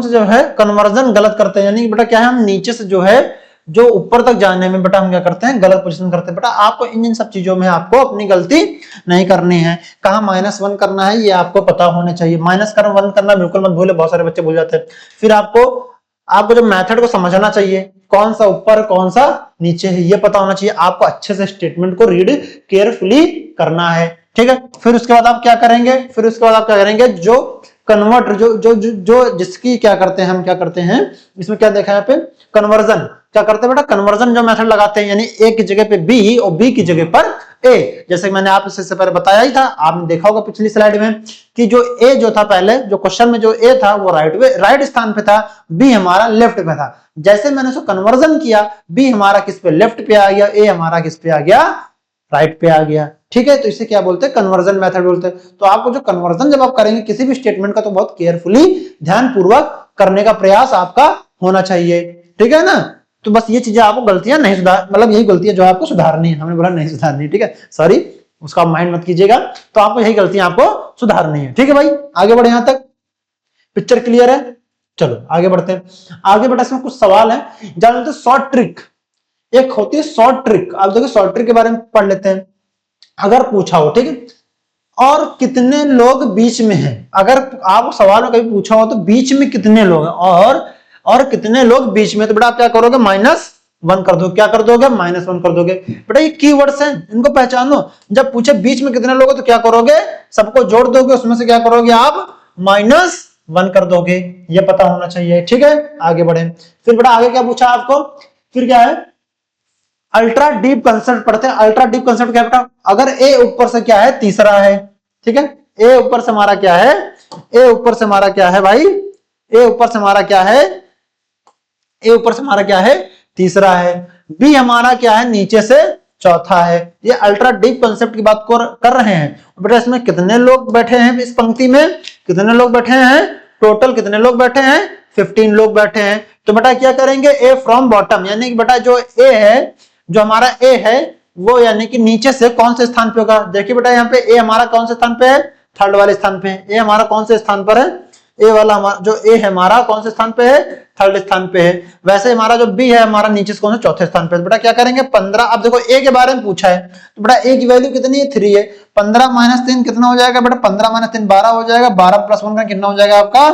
जो है कन्वर्जन गलत करते हैं, यानी बेटा क्या है हम नीचे से जो है जो ऊपर तक जाने में बेटा हम क्या करते हैं गलत पोजीशन करते हैं। बेटा आपको इन सब चीजों में आपको अपनी गलती नहीं करनी है। कहाँ -1 करना है ये आपको पता होना चाहिए, -1 करना बिल्कुल मत भूले, बहुत सारे बच्चे भूल जाते हैं। फिर आपको जो मेथड को समझना चाहिए, कौन सा ऊपर कौन सा नीचे है ये पता होना चाहिए। आपको अच्छे से स्टेटमेंट को रीड केयरफुली करना है, ठीक है। फिर उसके बाद आप क्या करेंगे, जो कन्वर्ट जो जिसकी क्या करते हैं हम क्या करते हैं इसमें क्या देखा है यहाँ पे कन्वर्जन क्या करते हैं बेटा, कन्वर्जन जो मेथड लगाते हैं, यानी ए की जगह पे बी और बी की जगह पर ए। जैसे मैंने आपसे पहले बताया ही था, आपने देखा होगा पिछली स्लाइड में कि जो ए जो था पहले जो क्वेश्चन में जो ए था वो राइट स्थान पे था, बी हमारा लेफ्ट पे था। जैसे मैंने उसको कन्वर्जन किया, बी हमारा किस पे लेफ्ट पे आ गया, ए हमारा किस पे आ गया राइट पे आ गया, ठीक है। तो इसे क्या बोलते हैं कन्वर्जन मेथड बोलते हैं। तो आपको जो कन्वर्जन जब आप करेंगे किसी भी स्टेटमेंट का, तो बहुत केयरफुली ध्यानपूर्वक करने का प्रयास आपका होना चाहिए, ठीक है ना। तो बस ये चीजें आपको गलतियां नहीं मतलब यही गलतियां जो आपको सुधारनी है, हमने बोला नहीं सुधारनी, ठीक है, सॉरी उसका माइंड मत कीजिएगा। तो आपको यही गलतियां आपको सुधारनी है, ठीक है भाई। आगे बढ़े, यहां तक पिक्चर क्लियर है। चलो आगे बढ़ते हैं। आगे बढ़ा इसमें कुछ सवाल है, जानते शॉर्ट ट्रिक एक होती है शॉर्ट ट्रिक। आप देखो शॉर्ट ट्रिक के बारे में पढ़ लेते हैं। अगर पूछा हो, ठीक है, और कितने लोग बीच में हैं, अगर आप सवाल में कभी पूछा हो तो बीच में कितने लोग हैं और कितने लोग बीच में, तो बेटा आप क्या करोगे -1 कर दो। क्या कर दोगे -1 कर दोगे। बेटा ये कीवर्ड्स हैं, इनको पहचानो। जब पूछे बीच में कितने लोग तो क्या करोगे सबको जोड़ दोगे, उसमें से क्या करोगे आप -1 कर दोगे, ये पता होना चाहिए, ठीक है। आगे बढ़े। फिर बेटा आगे क्या पूछा आपको, फिर क्या है अल्ट्रा डीप कंसेप्ट पढ़ते हैं। अल्ट्रा डीप कंसेप्ट क्या बेटा, अगर ए ऊपर से क्या है तीसरा है, ठीक है, ए ऊपर से हमारा क्या है, ए ऊपर से हमारा क्या है भाई, ए ऊपर से हमारा क्या है, ए ऊपर से हमारा क्या है तीसरा है, बी हमारा क्या है नीचे से चौथा है। ये अल्ट्रा डीप कंसेप्ट की बात कर रहे हैं। बेटा इसमें कितने लोग बैठे हैं, इस पंक्ति में कितने लोग बैठे हैं, टोटल कितने लोग बैठे हैं 15 लोग बैठे हैं। तो बेटा क्या करेंगे ए फ्रॉम बॉटम, यानी कि बेटा जो ए है, जो हमारा ए है वो यानी कि नीचे से कौन से स्थान पे होगा। देखिए बेटा यहाँ पे ए हमारा कौन से स्थान पे है, थर्ड वाले स्थान पे है। ए हमारा कौन से स्थान पर है, ए वाला हमारा जो ए है हमारा कौन से स्थान पे है, थर्ड स्थान पे है। वैसे हमारा जो बी है हमारा नीचे से कौन से चौथे स्थान पे है। बेटा क्या करेंगे 15, अब देखो ए के बारे में पूछा है तो बेटा ए की वैल्यू कितनी है 3 है। 15 माइनस 3 कितना हो जाएगा बेटा, 15 माइनस 3 12 हो जाएगा, 12 प्लस 1 का कितना हो जाएगा आपका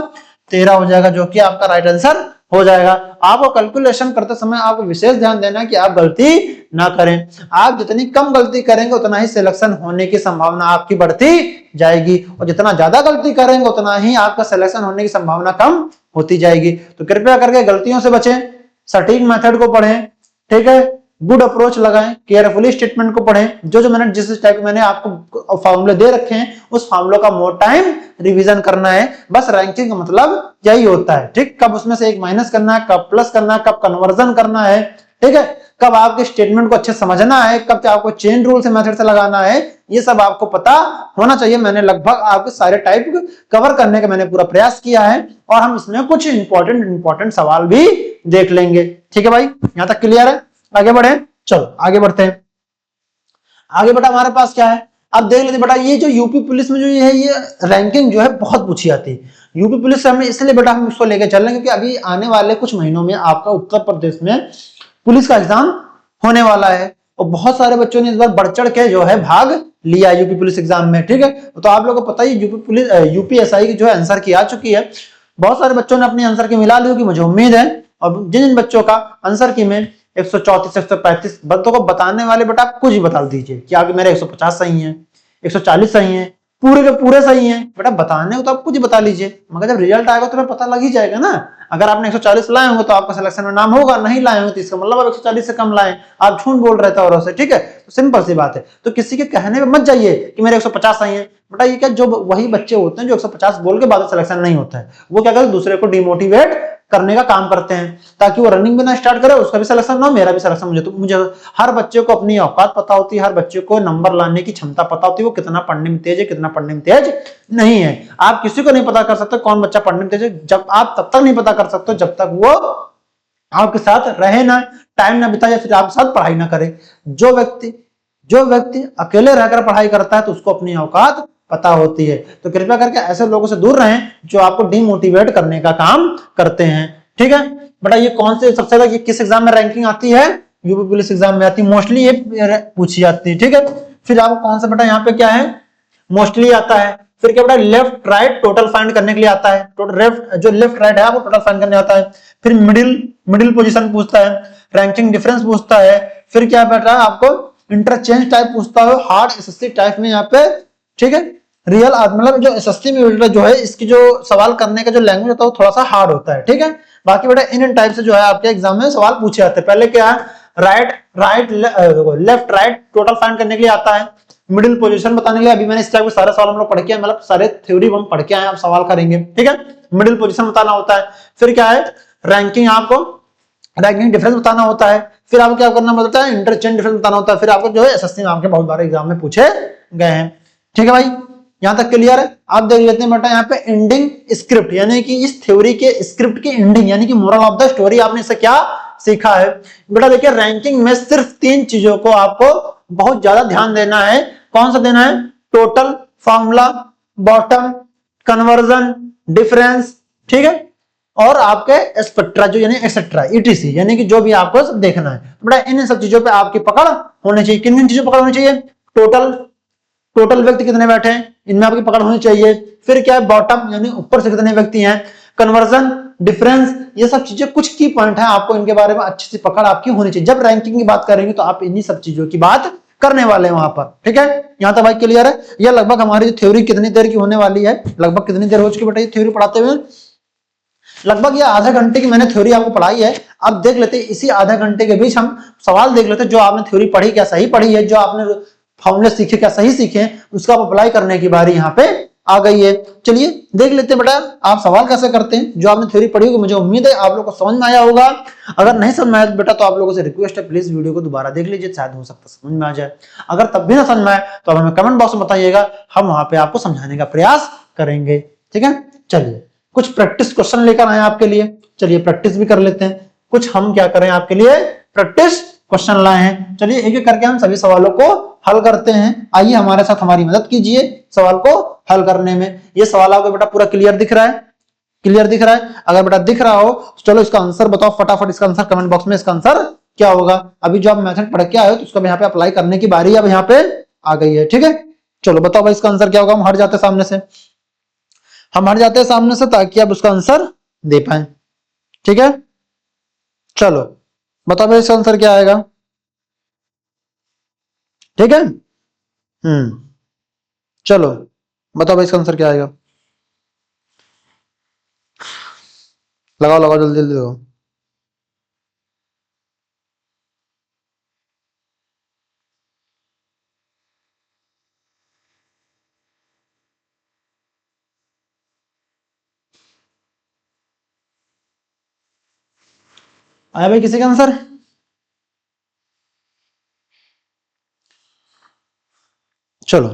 13 हो जाएगा, जो कि आपका राइट आंसर हो जाएगा। आपको कैलकुलेशन करते समय आपको विशेष ध्यान देना है कि आप गलती ना करें। आप जितनी कम गलती करेंगे उतना ही सिलेक्शन होने की संभावना आपकी बढ़ती जाएगी, और जितना ज्यादा गलती करेंगे उतना ही आपका सिलेक्शन होने की संभावना कम होती जाएगी। तो कृपया करके गलतियों से बचें, सटीक मेथड को पढ़ें, ठीक है, गुड अप्रोच लगाएं, केयरफुली स्टेटमेंट को पढ़ें। जो मैंने जिस टाइप मैंने आपको फॉर्मूले दे रखे हैं उस फॉर्मूले का मोर टाइम रिवीजन करना है। बस रैंकिंग का मतलब यही होता है, ठीक, कब उसमें से एक माइनस करना है, कब प्लस करना है, कब कन्वर्जन करना है, ठीक है, कब आपके स्टेटमेंट को अच्छे समझना है, कब आपको चेन रूल से मेथड से लगाना है, ये सब आपको पता होना चाहिए। मैंने लगभग आपके सारे टाइप कवर करने का मैंने पूरा प्रयास किया है, और हम इसमें कुछ इंपॉर्टेंट सवाल भी देख लेंगे। ठीक है भाई, यहां तक क्लियर है? आगे बढ़े, चलो आगे बढ़ते हैं। आगे बेटा हमारे पास क्या है, अब देख लेते बेटा, ये जो यूपी पुलिस में जो ये है, ये रैंकिंग जो है बहुत पूछी आती है। यूपी पुलिस से हमें इसलिए बेटा हम इसको लेकर चल रहे हैं क्योंकि अभी आने वाले कुछ महीनों में आपका उत्तर प्रदेश में पुलिस का एग्जाम होने वाला है, और बहुत सारे बच्चों ने इस बार बढ़ चढ़ के जो है भाग लिया यूपी पुलिस एग्जाम में। ठीक है, तो आप लोगों को पता ही यूपीएसआई की जो है आंसर की आ चुकी है। बहुत सारे बच्चों ने अपनी आंसर की मिला ली होगी, मुझे उम्मीद है। और जिन बच्चों का आंसर की में 134 135 बच्चों को बताने वाले बेटा आप कुछ ही बता दीजिए कि आगे मेरे 150 सही है, 140 सही है, पूरे के पूरे सही है। बेटा बताने को तो आप कुछ बता लीजिए, मगर जब रिजल्ट आएगा तो पता लग ही जाएगा ना। अगर आपने 140 लाए होंगे तो आपका सिलेक्शन में नाम होगा, नहीं लाए होंगे तो इसका मतलब आप 140 से कम लाए, आप झूठ बोल रहे थे औरों से। ठीक है, तो सिंपल सी बात है। तो किसी के कहने में मत जाइए कि मेरे 150 सही है। बेटा ये क्या, जो वही बच्चे होते हैं जो 150 बोल के बाद सिलेक्शन नहीं होता है, वो क्या करते हैं, दूसरे को डिमोटिवेट करने का काम करते हैं ताकि वो रनिंग भी ना स्टार्ट करे, उसका भी सिलेक्शन ना, मेरा भी सिलेक्शन। मुझे हर बच्चे को अपनी औकात पता होती है, हर बच्चे को नंबर लाने की क्षमता पता होती है, वो कितना पढ़ने में तेज है, कितना पढ़ने में तेज नहीं है। आप किसी को नहीं पता कर सकते कौन बच्चा पढ़ने में तेज है, जब आप तब तक नहीं पता कर सकते जब तक वो आपके साथ रहे ना, टाइम ना बिताए, या फिर आपके साथ पढ़ाई ना करे। जो व्यक्ति अकेले रहकर पढ़ाई करता है तो उसको अपनी औकात पता होती है। तो कृपया करके ऐसे लोगों से दूर रहें जो आपको डिमोटिवेट करने का काम करते हैं। ठीक है बेटा, ये कौन से सबसे ज्यादा किस एग्जाम में रैंकिंग आती है, यूपी पुलिस एग्जाम में आती है, मोस्टली ये पूछी जाती है। ठीक है, फिर आपको कौन सा बेटा यहाँ पे क्या है, मोस्टली आता है। फिर क्या बेटा, लेफ्ट राइट टोटल फाइंड करने के लिए आता है, जो लेफ्ट राइट है आपको टोटल फाइंड करने आता है। फिर मिडिल पोजीशन पूछता है, रैंकिंग डिफरेंस पूछता है। फिर क्या बेटा आपको इंटरचेंज टाइप पूछता है, हार्ड एसएससी टाइप में यहाँ पे। ठीक है, रियल मतलब जो एसएससी में जो है इसकी जो सवाल करने का जो लैंग्वेज होता है वो थोड़ा सा हार्ड होता है। ठीक है, बाकी बेटा इन टाइप से जो है आपके एग्जाम में सवाल पूछे जाते हैं। पहले क्या है, लेफ्ट राइट टोटल फाइंड करने के लिए आता है, मिडिल पोजीशन बताने के लिए। अभी मैंने इस टाइप के सारे सवाल हम लोग पढ़ के, मतलब सारे थ्योरी हम पढ़ के आए, आप सवाल करेंगे। ठीक है, मिडिल पोजीशन बताना होता है। फिर क्या है, रैंकिंग डिफरेंस बताना होता है। फिर आपको क्या करना होता है, इंटरचेंज डिफरेंस बताना होता है। फिर आपको जो है एसएससी में आपके बहुत बार एग्जाम में पूछे गए हैं। ठीक है भाई, यहां तक क्लियर है? आप देख लेते हैं बेटा यहाँ पे एंडिंग स्क्रिप्ट, यानी कि इस थ्योरी के स्क्रिप्ट की एंडिंग, यानी कि मोरल ऑफ द स्टोरी आपने इससे क्या सीखा है। बेटा देखिए, रैंकिंग में सिर्फ 3 चीजों को आपको बहुत ज्यादा ध्यान देना है। कौन सा देना है, total, formula, bottom, conversion, difference. ठीक है, और आपके एक्सेट्रा जो यानी एक्सेट्रा ईटीसी, यानी कि जो भी आपको सब देखना है। बेटा इन सब चीजों पे आपकी पकड़ होनी चाहिए। किन किन चीजों पर पकड़ होनी चाहिए, टोटल व्यक्ति कितने बैठे हैं इनमें आपकी पकड़ होनी चाहिए। फिर क्या है, बॉटम यानी ऊपर से कितने व्यक्ति हैं, कन्वर्जन, डिफरेंस, ये सब चीजें कुछ की पॉइंट है, आपको इनके बारे में अच्छी सी पकड़ आपकी होनी चाहिए। जब रैंकिंग की बात करेंगे तो आप इन्हीं सब चीजों की बात करने वाले हैं वहां पर। ठीक है, यहां तक भाई क्लियर है? यह लगभग हमारी थ्योरी कितनी देर की होने वाली है, लगभग कितनी देर हो चुकी बेटा ये थ्योरी पढ़ाते हुए, लगभग ये आधा घंटे की मैंने थ्योरी आपको पढ़ाई है। अब देख लेते हैं इसी आधा घंटे के बीच हम सवाल देख लेते हैं, जो आपने थ्योरी पढ़ी क्या सही पढ़ी है, जो आपने फॉर्मूले सीखे क्या सही सीखे, उसका आप अप्लाई करने की बारी यहाँ पे आ गई है। चलिए देख लेते हैं बेटा आप सवाल कैसे करते हैं। जो आपने थ्योरी पढ़ी होगी, मुझे उम्मीद है आप लोगों को समझ में आया होगा। अगर नहीं समझ में आया बेटा तो आप लोगों से रिक्वेस्ट है, प्लीज वीडियो को दोबारा देख लीजिए, शायद हो सकता है समझ में आ जाए। अगर तब भी ना समझ में आए तो आप हमें कमेंट बॉक्स में बताइएगा, हम वहां पे आपको समझाने का प्रयास करेंगे। ठीक है, चलिए कुछ प्रैक्टिस क्वेश्चन लेकर आए आपके लिए, चलिए प्रैक्टिस भी कर लेते हैं। कुछ हम क्या करें आपके लिए, प्रैक्टिस क्वेश्चन लाए हैं। चलिए एक एक करके हम सभी सवालों को हल करते हैं। आइए हमारे साथ हमारी मदद कीजिए सवाल को हल करने में। ये सवाल आपको बेटा पूरा क्लियर दिख रहा है, क्लियर दिख रहा है? अगर बेटा दिख रहा हो तो चलो इसका आंसर बताओ फटाफट, इसका आंसर कमेंट बॉक्स में, इसका आंसर क्या होगा। अभी जो आप मेथड पढ़ के आए हो तो उसको यहाँ पे अप्लाई करने की बारी अब यहाँ पे आ गई है, ठीक है। चलो बताओ भाई इसका आंसर क्या होगा। हम हट जाते सामने से, हम हट जाते हैं सामने से ताकि आप उसका आंसर दे पाए, ठीक है। चलो बताओ भाई इसका आंसर क्या आएगा, ठीक है। चलो बताओ भाई इसका आंसर क्या आएगा। लगाओ लगाओ जल्दी जल्दी लगाओ। आया भाई किसी का आंसर? चलो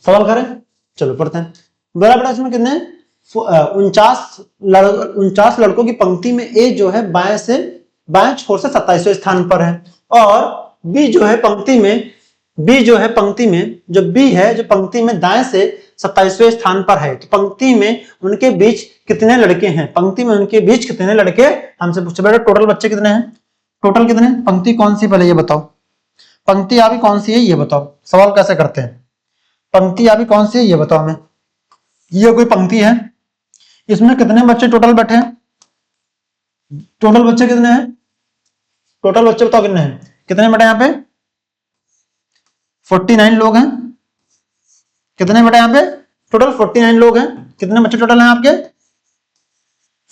सवाल करें, चलो पढ़ते हैं। बड़ा बड़ा इसमें कितने 49 लड़कों की पंक्ति में ए जो है बाएं छोर से 27वें स्थान पर है, और बी जो है पंक्ति में जो बी है जो पंक्ति में दाएं से 27वें स्थान पर है। तो पंक्ति में उनके बीच कितने लड़के हैं, पंक्ति में उनके बीच कितने लड़के हमसे पूछे। बेटा टोटल बच्चे कितने हैं, टोटल कितने, पंक्ति कौन सी पहले ये बताओ, पंक्ति अभी कौन सी है ये बताओ। सवाल कैसे करते हैं, पंक्ति अभी कौन सी है ये बताओ हमें। ये कोई पंक्ति है, इसमें कितने बच्चे टोटल बैठे हैं, टोटल बच्चे कितने हैं, टोटल बच्चे बताओ कितने हैं, कितने बेटे यहाँ पे 49 लोग हैं। कितने बेटे यहाँ पे टोटल 49 लोग हैं। कितने बच्चे टोटल हैं आपके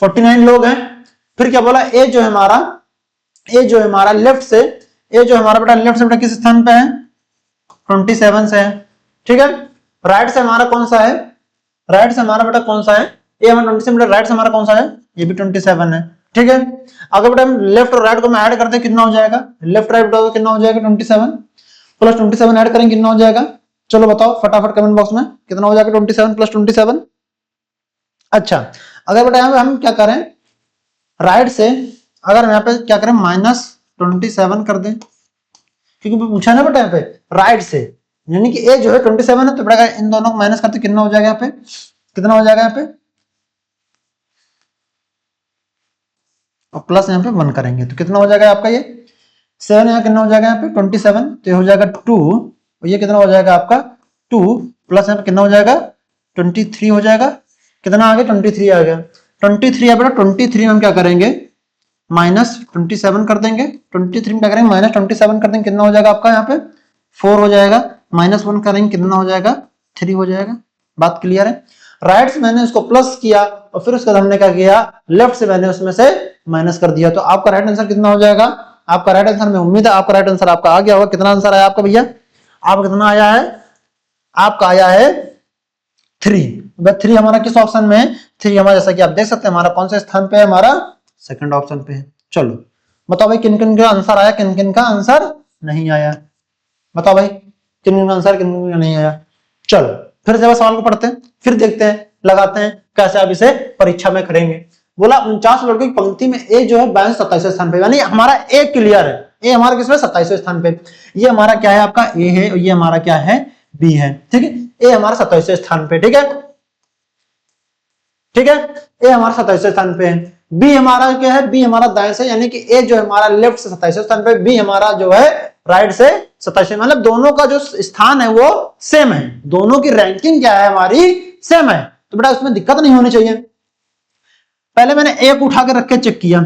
49 लोग हैं। फिर क्या बोला, ए जो है हमारा लेफ्ट से, ए जो हमारा बेटा लेफ्ट से बेटा किस स्थान पे है 27 से है, ठीक है। राइट से हमारा कौन सा है, राइट से हमारा बेटा कौन सा है, ये हमारा 27 बेटा राइट से हमारा कौन सा है, ये भी 27 है, ठीक है। अगर बेटा हम लेफ्ट और राइट को ऐड करते हैं कितना हो जाएगा, लेफ्ट राइट बेटा कितना हो जाएगा 27 प्लस 27 ऐड करेंगे कितना हो जाएगा। चलो बताओ फटाफट कमेंट बॉक्स में कितना हो जाएगा 27 प्लस 27। अच्छा अगर बेटा यहाँ पे हम क्या करें राइट से, अगर हम यहाँ पे क्या करें -27 कर दें, क्योंकि पूछा ना बेटा यहाँ पे राइट से, यानी कि ए जो है 27 है, तो बेटा इन दोनों को माइनस करते कितना हो जाएगा यहाँ पे, कितना हो जाएगा यहाँ पे, और प्लस यहाँ पे 1 करेंगे तो कितना हो जाएगा आपका ये 7, यहाँ कितना हो जाएगा यहाँ पे 27, तो ये हो जाएगा 2, और ये कितना हो जाएगा आपका 2 प्लस यहाँ पे कितना हो जाएगा 23 हो जाएगा। कितना आ गया 23 आ गया। 23 है बेटा 23 में हम क्या करेंगे -27 कर देंगे, 23 में क्या करेंगे -27 कर देंगे, कितना हो जाएगा आपका यहाँ पे 4 हो जाएगा, -1 करेंगे कितना हो जाएगा 3 हो जाएगा। बात क्लियर है। राइट से मैंने उसको प्लस किया और फिर उसके बाद हमने क्या किया लेफ्ट से मैंने उसमें से माइनस कर दिया, तो आपका राइट आंसर कितना हो जाएगा, आपका राइट आंसर में उम्मीद है आपका राइट आंसर आपका आ गया होगा। कितना आंसर आया आपका भैया, आपका कितना आया है, आपका आया है 3। 3 हमारा किस ऑप्शन में है, 3 हमारा जैसा कि आप देख सकते हैं हमारा कौन से स्थान पे है, हमारा सेकंड ऑप्शन पे है। चलो बताओ भाई किन किन का आंसर आया, किन किन का आंसर नहीं आया, बताओ भाई किन किन का आंसर किन किन का नहीं आया। चलो फिर से सवाल को पढ़ते हैं, फिर देखते हैं लगाते हैं कैसे आप इसे परीक्षा में करेंगे। बोला 49 लड़कों की पंक्ति में ए जो है 27वें स्थान पे, यानी हमारा ए क्लियर है, ए हमारा किसमें 27वें स्थान पे, ये हमारा क्या है आपका ए है और ये हमारा क्या है बी है, ठीक है। ए हमारा 27वें स्थान पे, ठीक है, ठीक है, ए हमारा 27वें स्थान पे है। बी हमारा क्या है, बी हमारा दाएं से, यानी कि ए जो है हमारा लेफ्ट से 27वें स्थान पे, बी हमारा जो है राइट से 27वें, मतलब दोनों का जो स्थान है वो सेम है, दोनों की रैंकिंग क्या है हमारी सेम है, तो बेटा उसमें दिक्कत नहीं होनी चाहिए। पहले मैंने ए को उठा के रख के चेक किया,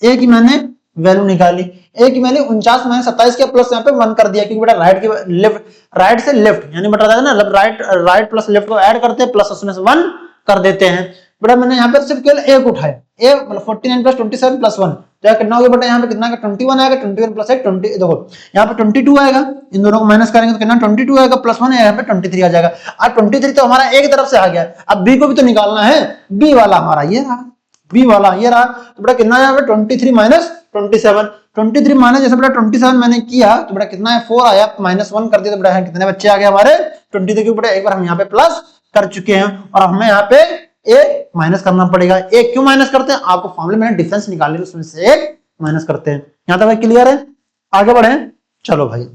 ए की मैंने वैल्यू निकाली, ए की मैंने 49 मैंने 27 के प्लस यहाँ पे 1 कर दिया, क्योंकि बेटा राइट के लेफ्ट राइट से लेफ्ट यानी बेटा ना राइट प्लस लेफ्ट को ऐड करते हैं प्लस उसमें से 1 कर देते हैं। बेटा मैंने यहाँ पे सिर्फ केवल ए को उठाया, ए मतलब 49 प्लस 27 प्लस 1 तो कितना हो गया बेटा, यहाँ पे कितना 21 आएगा, 21 प्लस 1 20, देखो यहाँ पे 22 आएगा, इन दोनों को माइनस करेंगे तो कितना 22 आएगा प्लस 1 यहाँ पे 23 आ जाएगा। अब 23 तो हमारा एक तरफ से आ गया, अब बी को भी तो निकालना है, बी वाला हमारा ये रहा, बी वाला ये रहा, तो बेटा कितना है 23 माइनस 27, 23 माइनस जैसे बेटा 27 मैंने किया तो बेटा कितना है 4 आया, -1 कर दिया तो बेटा कितने बच्चे आ गए हमारे 23 के बेटा एक बार हम यहाँ पे प्लस कर चुके हैं और हमें यहाँ पे ए माइनस करना पड़ेगा। ए क्यों माइनस करते हैं, आपको फॉर्मूले में डिफरेंस निकालने उसमें से एक माइनस करते हैं। यहाँ तक भाई क्लियर है, आगे बढ़े, चलो भाई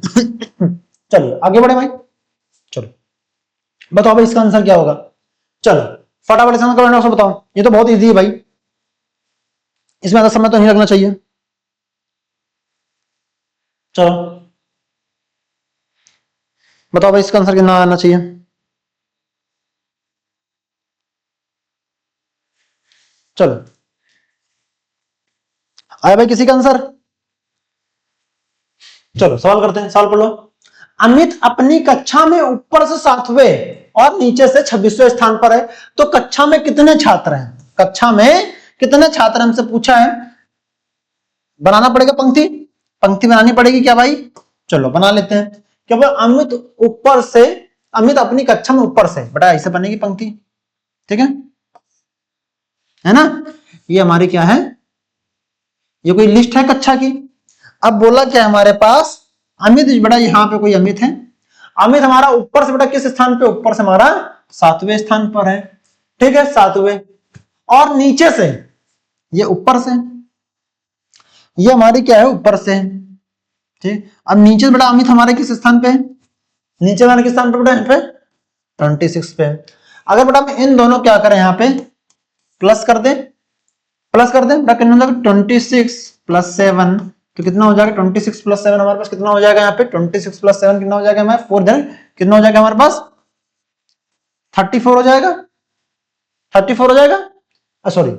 चलिए आगे बढ़े भाई। चलो बताओ भाई इसका आंसर क्या होगा। चलो फटाफट इसका कमेंट बॉक्स में बताओ। ये तो बहुत इजी है भाई, इसमें ज्यादा समय तो नहीं लगना चाहिए। चलो बताओ भाई इसका आंसर कितना आना चाहिए। चलो आया भाई किसी का आंसर। चलो सवाल करते हैं, सवाल पढ़ लो। अमित अपनी कक्षा में ऊपर से 7वें और नीचे से 26वें स्थान पर है, तो कक्षा में कितने छात्र हैं। कक्षा में कितने छात्र हमसे पूछा है। बनाना पड़ेगा पंक्ति, पंक्ति बनानी पड़ेगी क्या भाई। चलो बना लेते हैं। क्या भाई अमित ऊपर से, अमित अपनी कक्षा में ऊपर से, बेटा ऐसे बनेगी पंक्ति, ठीक है ना। ये हमारी क्या है, ये कोई लिस्ट है कक्षा की। अब बोला क्या हमारे पास अमित, बेटा यहां पे कोई अमित है। अमित हमारा ऊपर से बेटा किस स्थान पे, ऊपर से हमारा 7वें स्थान पर है, ठीक है 7वें। और नीचे से, ये ऊपर से, ये हमारी क्या है ऊपर से, ठीक। अब नीचे बेटा अमित हमारे किस स्थान पे है, नीचे हमारे किस स्थान पे बेटा, यहाँ पे 26 पे। अगर बेटा हम इन दोनों क्या करें, यहाँ पे प्लस कर दे, प्लस कर दे बेटा कितना हो जाएगा 26 प्लस 7, तो कितना हो जाएगा 26 प्लस 7 हमारे पास कितना हो जाएगा यहाँ पे 26 प्लस 7 कितना हो जाएगा हमारे 4 देन कितना हो जाएगा हमारे पास 34 हो जाएगा, 34 हो जाएगा, सॉरी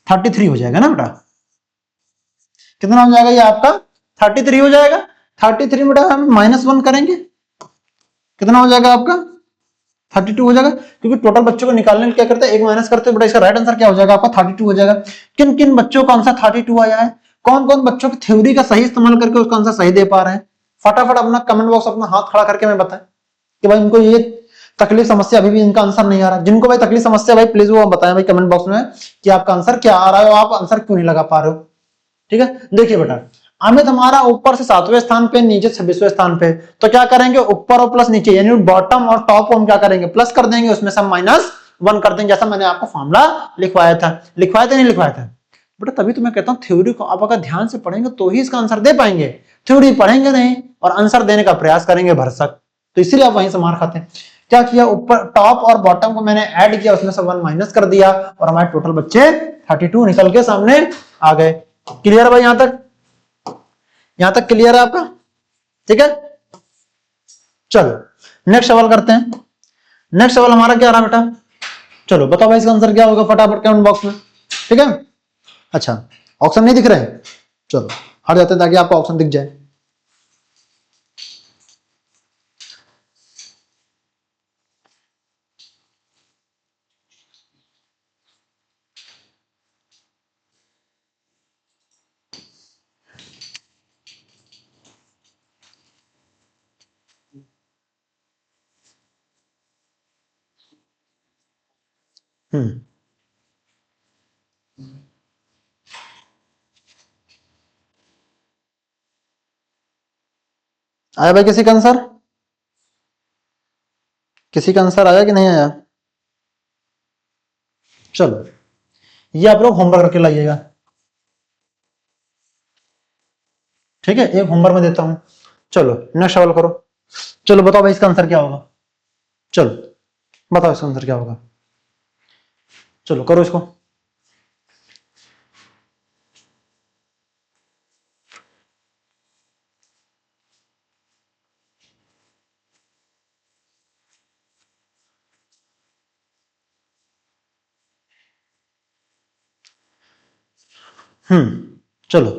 33 हो जाएगा ना बेटा। कितना हो जाएगा ये आपका 33 हो जाएगा। 33 बेटा हम -1 करेंगे, कितना हो जाएगा आपका 32 हो जाएगा। क्योंकि टोटल बच्चों को निकालने क्या करते हैं, एक माइनस करते हैं बेटा, इसका राइट आंसर क्या हो जाएगा आपका 32 हो जाएगा। किन किन बच्चों का आंसर 32 आया है, कौन कौन बच्चों की थ्योरी का सही इस्तेमाल करके उसका आंसर सही दे पा रहे हैं। फटाफट अपना कमेंट बॉक्स अपना हाथ खड़ा करके मैं बताएं कि भाई उनको ये तकलीफ समस्या अभी भी इनका आंसर नहीं आ रहा। जिनको भाई तकलीफ समस्या भाई प्लीज वो बताएं भाई कमेंट बॉक्स में कि आपका आंसर क्या आ रहा है, आप आंसर क्यों नहीं लगा पा रहे हो। ठीक है देखिए बेटा अमित हमारा ऊपर से 7वें स्थान पे, नीचे 26वें स्थान पे, तो क्या करेंगे ऊपर और प्लस नीचे यानी बॉटम और टॉप को हम क्या करेंगे प्लस कर देंगे, उसमें से -1 कर देंगे, जैसा मैंने आपको फॉर्मूला लिखवाया था। लिखवाया था नहीं लिखवाया था बेटा, तभी तो मैं कहता हूं थ्योरी को आप अगर ध्यान से पढ़ेंगे तो ही इसका आंसर दे पाएंगे। थ्योरी पढ़ेंगे नहीं और आंसर देने का प्रयास करेंगे भरसक, तो इसीलिए आप वहीं से मार खाते हैं। क्या किया ऊपर टॉप और बॉटम को मैंने ऐड किया, उसमें से 1 माइनस कर दिया और हमारे टोटल बच्चे 32 निकल के सामने आ गए। क्लियर भाई यहां तक, यहां तक क्लियर है आपका, ठीक है। चलो नेक्स्ट सवाल करते हैं। नेक्स्ट सवाल हमारा क्या रहा बेटा, चलो बताओ भाई इसका आंसर क्या होगा फटाफट कमेंट बॉक्स में, ठीक है। अच्छा ऑप्शन नहीं दिख रहे हैं, चलो हट जाते हैं ताकि आपको ऑप्शन दिख जाए। आया भाई किसी का आंसर, किसी का आंसर आया कि नहीं आया। चलो ये आप लोग होमवर्क करके लाइएगा, ठीक है एक होमवर्क में देता हूं। चलो नेक्स्ट सवाल करो। चलो बताओ भाई इसका आंसर क्या होगा, चलो बताओ इसका आंसर क्या होगा, चलो करो इसको। चलो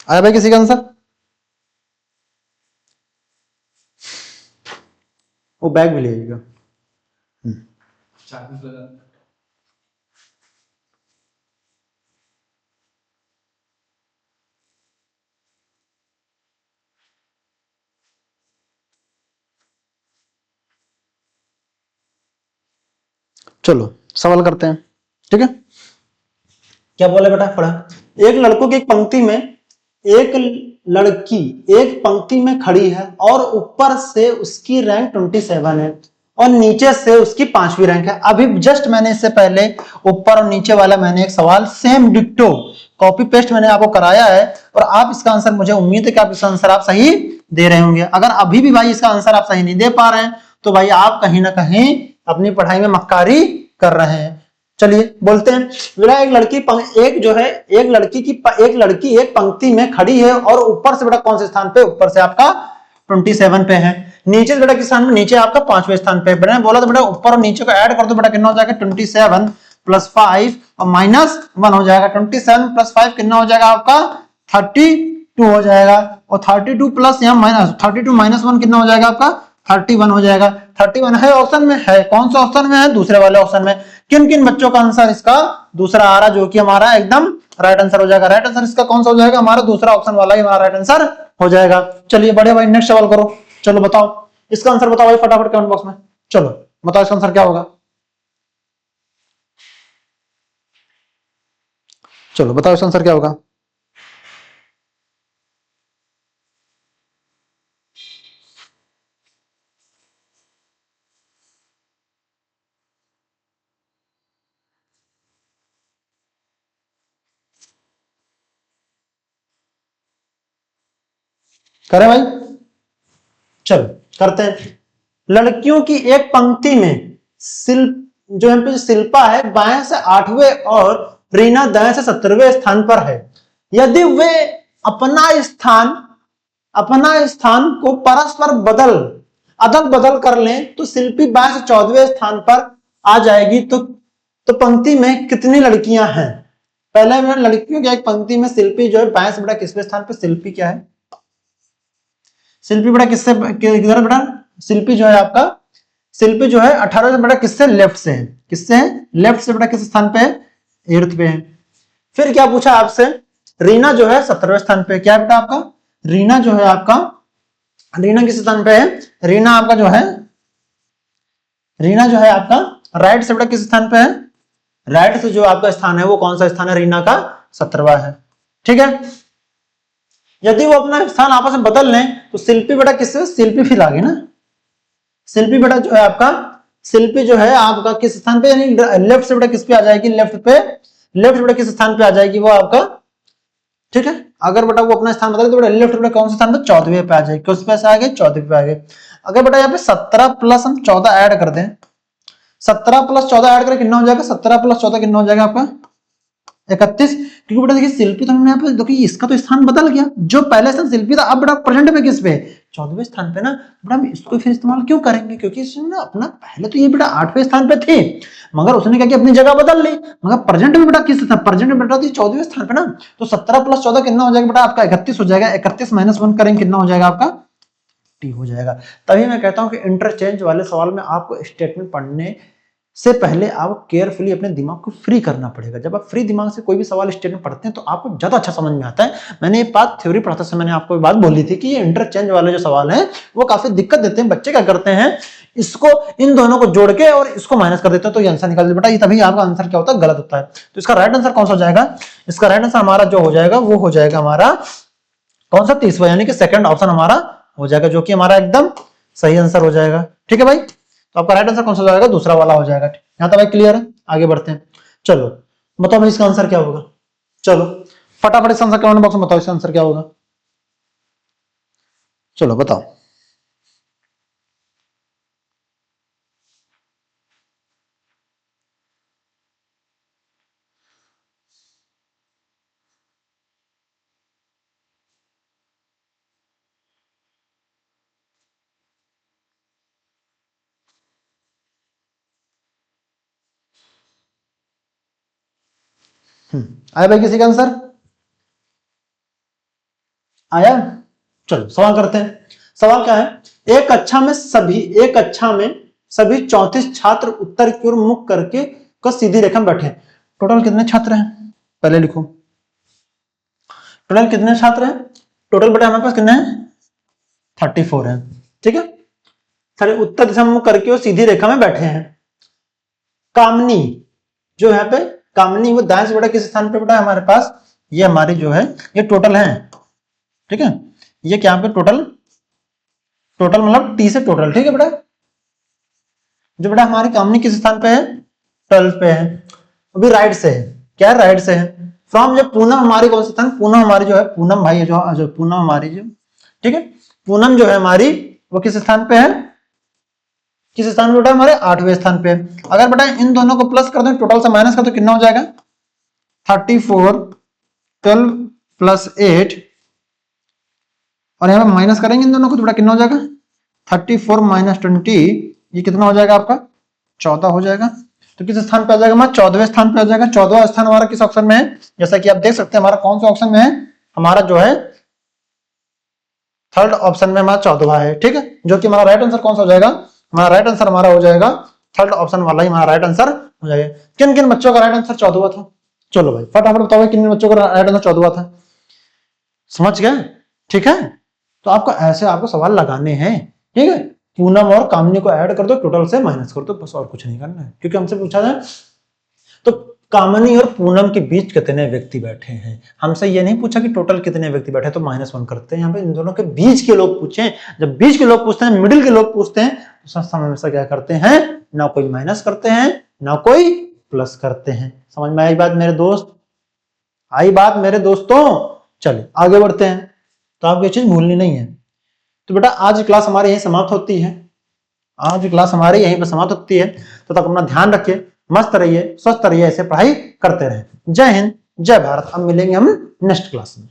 आया भाई किसी का आंसर, वो बैग भी ले आइएगा। चलो सवाल करते हैं, ठीक है। क्या बोले बेटा पढ़ा, एक लड़कों की एक पंक्ति में एक लड़की एक पंक्ति में खड़ी है और ऊपर से उसकी रैंक 27 है और नीचे से उसकी 5वीं रैंक है। अभी जस्ट मैंने इससे पहले ऊपर और नीचे वाला मैंने एक सवाल सेम डिट्टो कॉपी पेस्ट मैंने आपको कराया है और आप इसका आंसर, मुझे उम्मीद है कि आप इसका आंसर आप सही दे रहे होंगे। अगर अभी भी भाई इसका आंसर आप सही नहीं दे पा रहे हैं तो भाई आप कहीं ना कहीं अपनी पढ़ाई में मक्कारी कर रहे हैं। चलिए बोलते हैं, बेटा एक लड़की एक पंक्ति में खड़ी है और ऊपर से बेटा कौन से स्थान पे, ऊपर से आपका 27 पे है, नीचे बेटा किस स्थान में, नीचे आपका 5वें स्थान पे। मैंने बोला तो बेटा ऊपर और नीचे को ऐड कर दो बेटा, कितना हो जाएगा 27 प्लस 5 और माइनस 1 हो जाएगा। 27 प्लस 5 कितना हो जाएगा आपका 32 हो जाएगा, और 32 प्लस यहाँ माइनस 32 माइनस 1 कितना हो जाएगा आपका 31 हो जाएगा। 31 है ऑप्शन में, है कौन सा ऑप्शन में है, दूसरे वाले ऑप्शन में। किन किन बच्चों का आंसर इसका दूसरा आ रहा, जो कि हमारा एकदम राइट आंसर हो जाएगा। राइट आंसर इसका कौन सा हो जाएगा, हमारा दूसरा ऑप्शन वाला ही हमारा राइट आंसर हो जाएगा। चलिए बढ़िया भाई, नेक्स्ट सवाल करो। चलो बताओ इसका आंसर, बताओ भाई फटाफट कमेंट बॉक्स में। चलो बताओ इसका आंसर क्या होगा, चलो बताओ इसका आंसर क्या होगा। करें भाई, चलो करते हैं। लड़कियों की एक पंक्ति में जो यहाँ पे शिल्पा है बाएं से 8वें और रीना दाएं से 17वें स्थान पर है। यदि वे अपना स्थान को परस्पर अदल बदल कर लें तो शिल्पी बाएं से 14वें स्थान पर आ जाएगी। तो पंक्ति में कितनी लड़कियां हैं। पहले में लड़कियों की एक पंक्ति में शिल्पी जो है बाएं से बेटा किसवें स्थान पर, शिल्पी क्या है, शिल्पी बेटा किससे किधर बेटा, शिल्पी जो है आपका, शिल्पी जो है 18 से बेटा किससे, लेफ्ट से है। किससे है, लेफ्ट से बेटा किस स्थान पे है, 8th पे है। फिर क्या पूछा आपसे, रीना जो है 17वें स्थान पे। क्या बेटा आपका रीना जो है आपका, रीना किस स्थान पे है, रीना आपका जो है, रीना जो है आपका राइट से बेटा किस स्थान पे है, राइट से जो आपका स्थान है वो कौन सा स्थान है, रीना का 17वां है। ठीक है, यदि वो अपना स्थान आपस में बदल लें तो शिल्पी बेटा किससे, शिल्पी फिर आगे ना, शिल्पी बेटा जो है आपका, शिल्पी जो है आपका किस स्थान पे, यानी लेफ्ट से बेटा किस पे आ जाएगी, लेफ्ट बेटा किस स्थान पे आ जाएगी वो आपका। ठीक है, अगर बेटा वो अपना स्थान बदले तो बेटा लेफ्ट बेटा कौन से स्थान पे, 14वें पे आ जाएगी। किस पे से आ गए, 14वें पे आ गए। अगर बेटा यहाँ पे 17 प्लस हम 14 ऐड कर दें, 17 प्लस 14 ऐड करें कितना हो जाएगा, 17 प्लस 14 कितना हो जाएगा आपका 31। क्योंकि बेटा देखिए शिल्पी तो हमने यहाँ पे देखिए इसका तो स्थान बदल गया, जो पहले स्थान शिल्पी था अब बेटा प्रेजेंट में किस पे, 14वें स्थान पे ना। बेटा हम इसको फिर इस्तेमाल क्यों करेंगे, क्योंकि इसने ना अपना पहले तो ये बेटा 8वें स्थान पे थे, मगर उसने क्या किया अपनी जगह बदल ली, मगर प्रेजेंट में बेटा किस था, प्रेजेंट में बेटा 14वें स्थान पे ना। तो 17 प्लस 14 कितना हो जाएगा बेटा आपका 31 हो जाएगा। 31 माइनस 1 करेंगे कितना हो जाएगा आपका टी हो जाएगा। तभी मैं कहता हूं कि इंटरचेंज वाले सवाल में आपको स्टेटमेंट पढ़ने से पहले आप केयरफुली अपने दिमाग को फ्री करना पड़ेगा। जब आप फ्री दिमाग से कोई भी सवाल स्टेटमेंट पढ़ते हैं तो आपको ज्यादा अच्छा समझ में आता है। मैंने ये बात थ्योरी पढ़ते समय मैंने आपको बात बोली थी कि ये इंटरचेंज वाले जो सवाल हैं वो काफी दिक्कत देते हैं। बच्चे क्या करते हैं, इसको इन दोनों को जोड़ के और इसको माइनस कर देते हैं तो ये आंसर निकल बेटा, ये तभी आपका आंसर क्या होता है, गलत होता है। तो इसका राइट आंसर कौन सा हो जाएगा, इसका राइट आंसर हमारा जो हो जाएगा वो हो जाएगा हमारा कौन सा, 30वां, यानी कि सेकंड ऑप्शन हमारा हो जाएगा, जो कि हमारा एकदम सही आंसर हो जाएगा। ठीक है भाई, तो आपका राइट आंसर कौन सा हो जाएगा, दूसरा वाला हो जाएगा। यहां तक भाई क्लियर है, आगे बढ़ते हैं। चलो बताओ भाई इसका आंसर क्या होगा, चलो फटाफट इसका आंसर कमेंट बॉक्स में बताओ इसका आंसर क्या होगा, चलो बताओ। आया भाई किसी का आंसर आया, चलो सवाल करते हैं। सवाल क्या है, एक कक्षा में सभी 34 छात्र उत्तर की ओर मुख करके सीधी रेखा में बैठे। टोटल कितने छात्र हैं, पहले लिखो टोटल कितने छात्र हैं, टोटल बेटा हमारे पास कितने हैं 34 हैं। ठीक है, सारे उत्तर दिशा में मुख करके वो सीधी रेखा में बैठे हैं। कामनी जो यहाँ पे, कामनी वो दाएं से बेटा किस स्थान पे बेटा हमारे पास, ये हमारी जो है ये टोटल है। ठीक है, ये क्या पे टोटल मतलब टी से टोटल। ठीक है बेटा, जो बेटा हमारी कामनी किस स्थान पे है, 12 पे है। अभी राइट से है, क्या है राइट से है। फ्रॉम जब पूनम हमारी कौन सा स्थान, पूनम हमारी जो है, पूनम भाई जो पूनम हमारी जो, ठीक है पूनम जो है हमारी वो किस स्थान पे है, किस स्थान पे बेटा, हमारे 8वें स्थान पे है। अगर बेटा इन दोनों को प्लस कर दें टोटल से माइनस कर तो कितना हो जाएगा, 34, 12 प्लस 8, और यहाँ पे माइनस करेंगे इन दोनों को तो बेटा कितना हो जाएगा, 34 माइनस 20, ये कितना हो जाएगा आपका 14 हो जाएगा। तो किस स्थान पे आ जाएगा, हमारा 14वें स्थान पे आ जाएगा। 14वां स्थान हमारा किस ऑप्शन में है, जैसा कि आप देख सकते हैं हमारा कौन सा ऑप्शन में है, हमारा जो है थर्ड ऑप्शन में हमारा 14वां है, ठीक है, जो कि हमारा राइट आंसर कौन सा हो जाएगा, हमारा राइट आंसर हमारा हो जाएगा थर्ड ऑप्शन वाला ही हमारा राइट आंसर हो जाएगा। किन किन बच्चों का राइट आंसर 14वां था, चलो भाई फटाफट बताओ किन बच्चों का राइट आंसर 14वां था, समझ गए, ठीक है। तो आपको ऐसे आपको सवाल लगाने हैं, ठीक है, पूनम और कामिनी को ऐड कर दो, टोटल से माइनस कर दो, बस और कुछ नहीं करना है, क्योंकि हमसे पूछा जाए तो कामिनी और पूनम के बीच कितने व्यक्ति बैठे हैं, हमसे ये नहीं पूछा कि टोटल कितने व्यक्ति बैठे, तो -1 करते हैं। यहाँ पे इन दोनों के बीच के लोग पूछे, जब बीच के लोग पूछते हैं, मिडिल के लोग पूछते हैं, तो हमेशा क्या करते हैं, ना कोई माइनस करते हैं ना कोई प्लस करते हैं। समझ में आई बात मेरे दोस्त, आई बात मेरे दोस्तों। चलिए आगे बढ़ते हैं, तो आपको ये चीज भूलनी नहीं है। तो बेटा आज क्लास हमारी यही समाप्त होती है, आज क्लास हमारी यहीं पर समाप्त होती है। तो तक अपना ध्यान रखिए, मस्त रहिए, स्वस्थ रहिए, ऐसे पढ़ाई करते रहें। जय हिंद, जय भारत। अब मिलेंगे हम नेक्स्ट क्लास में।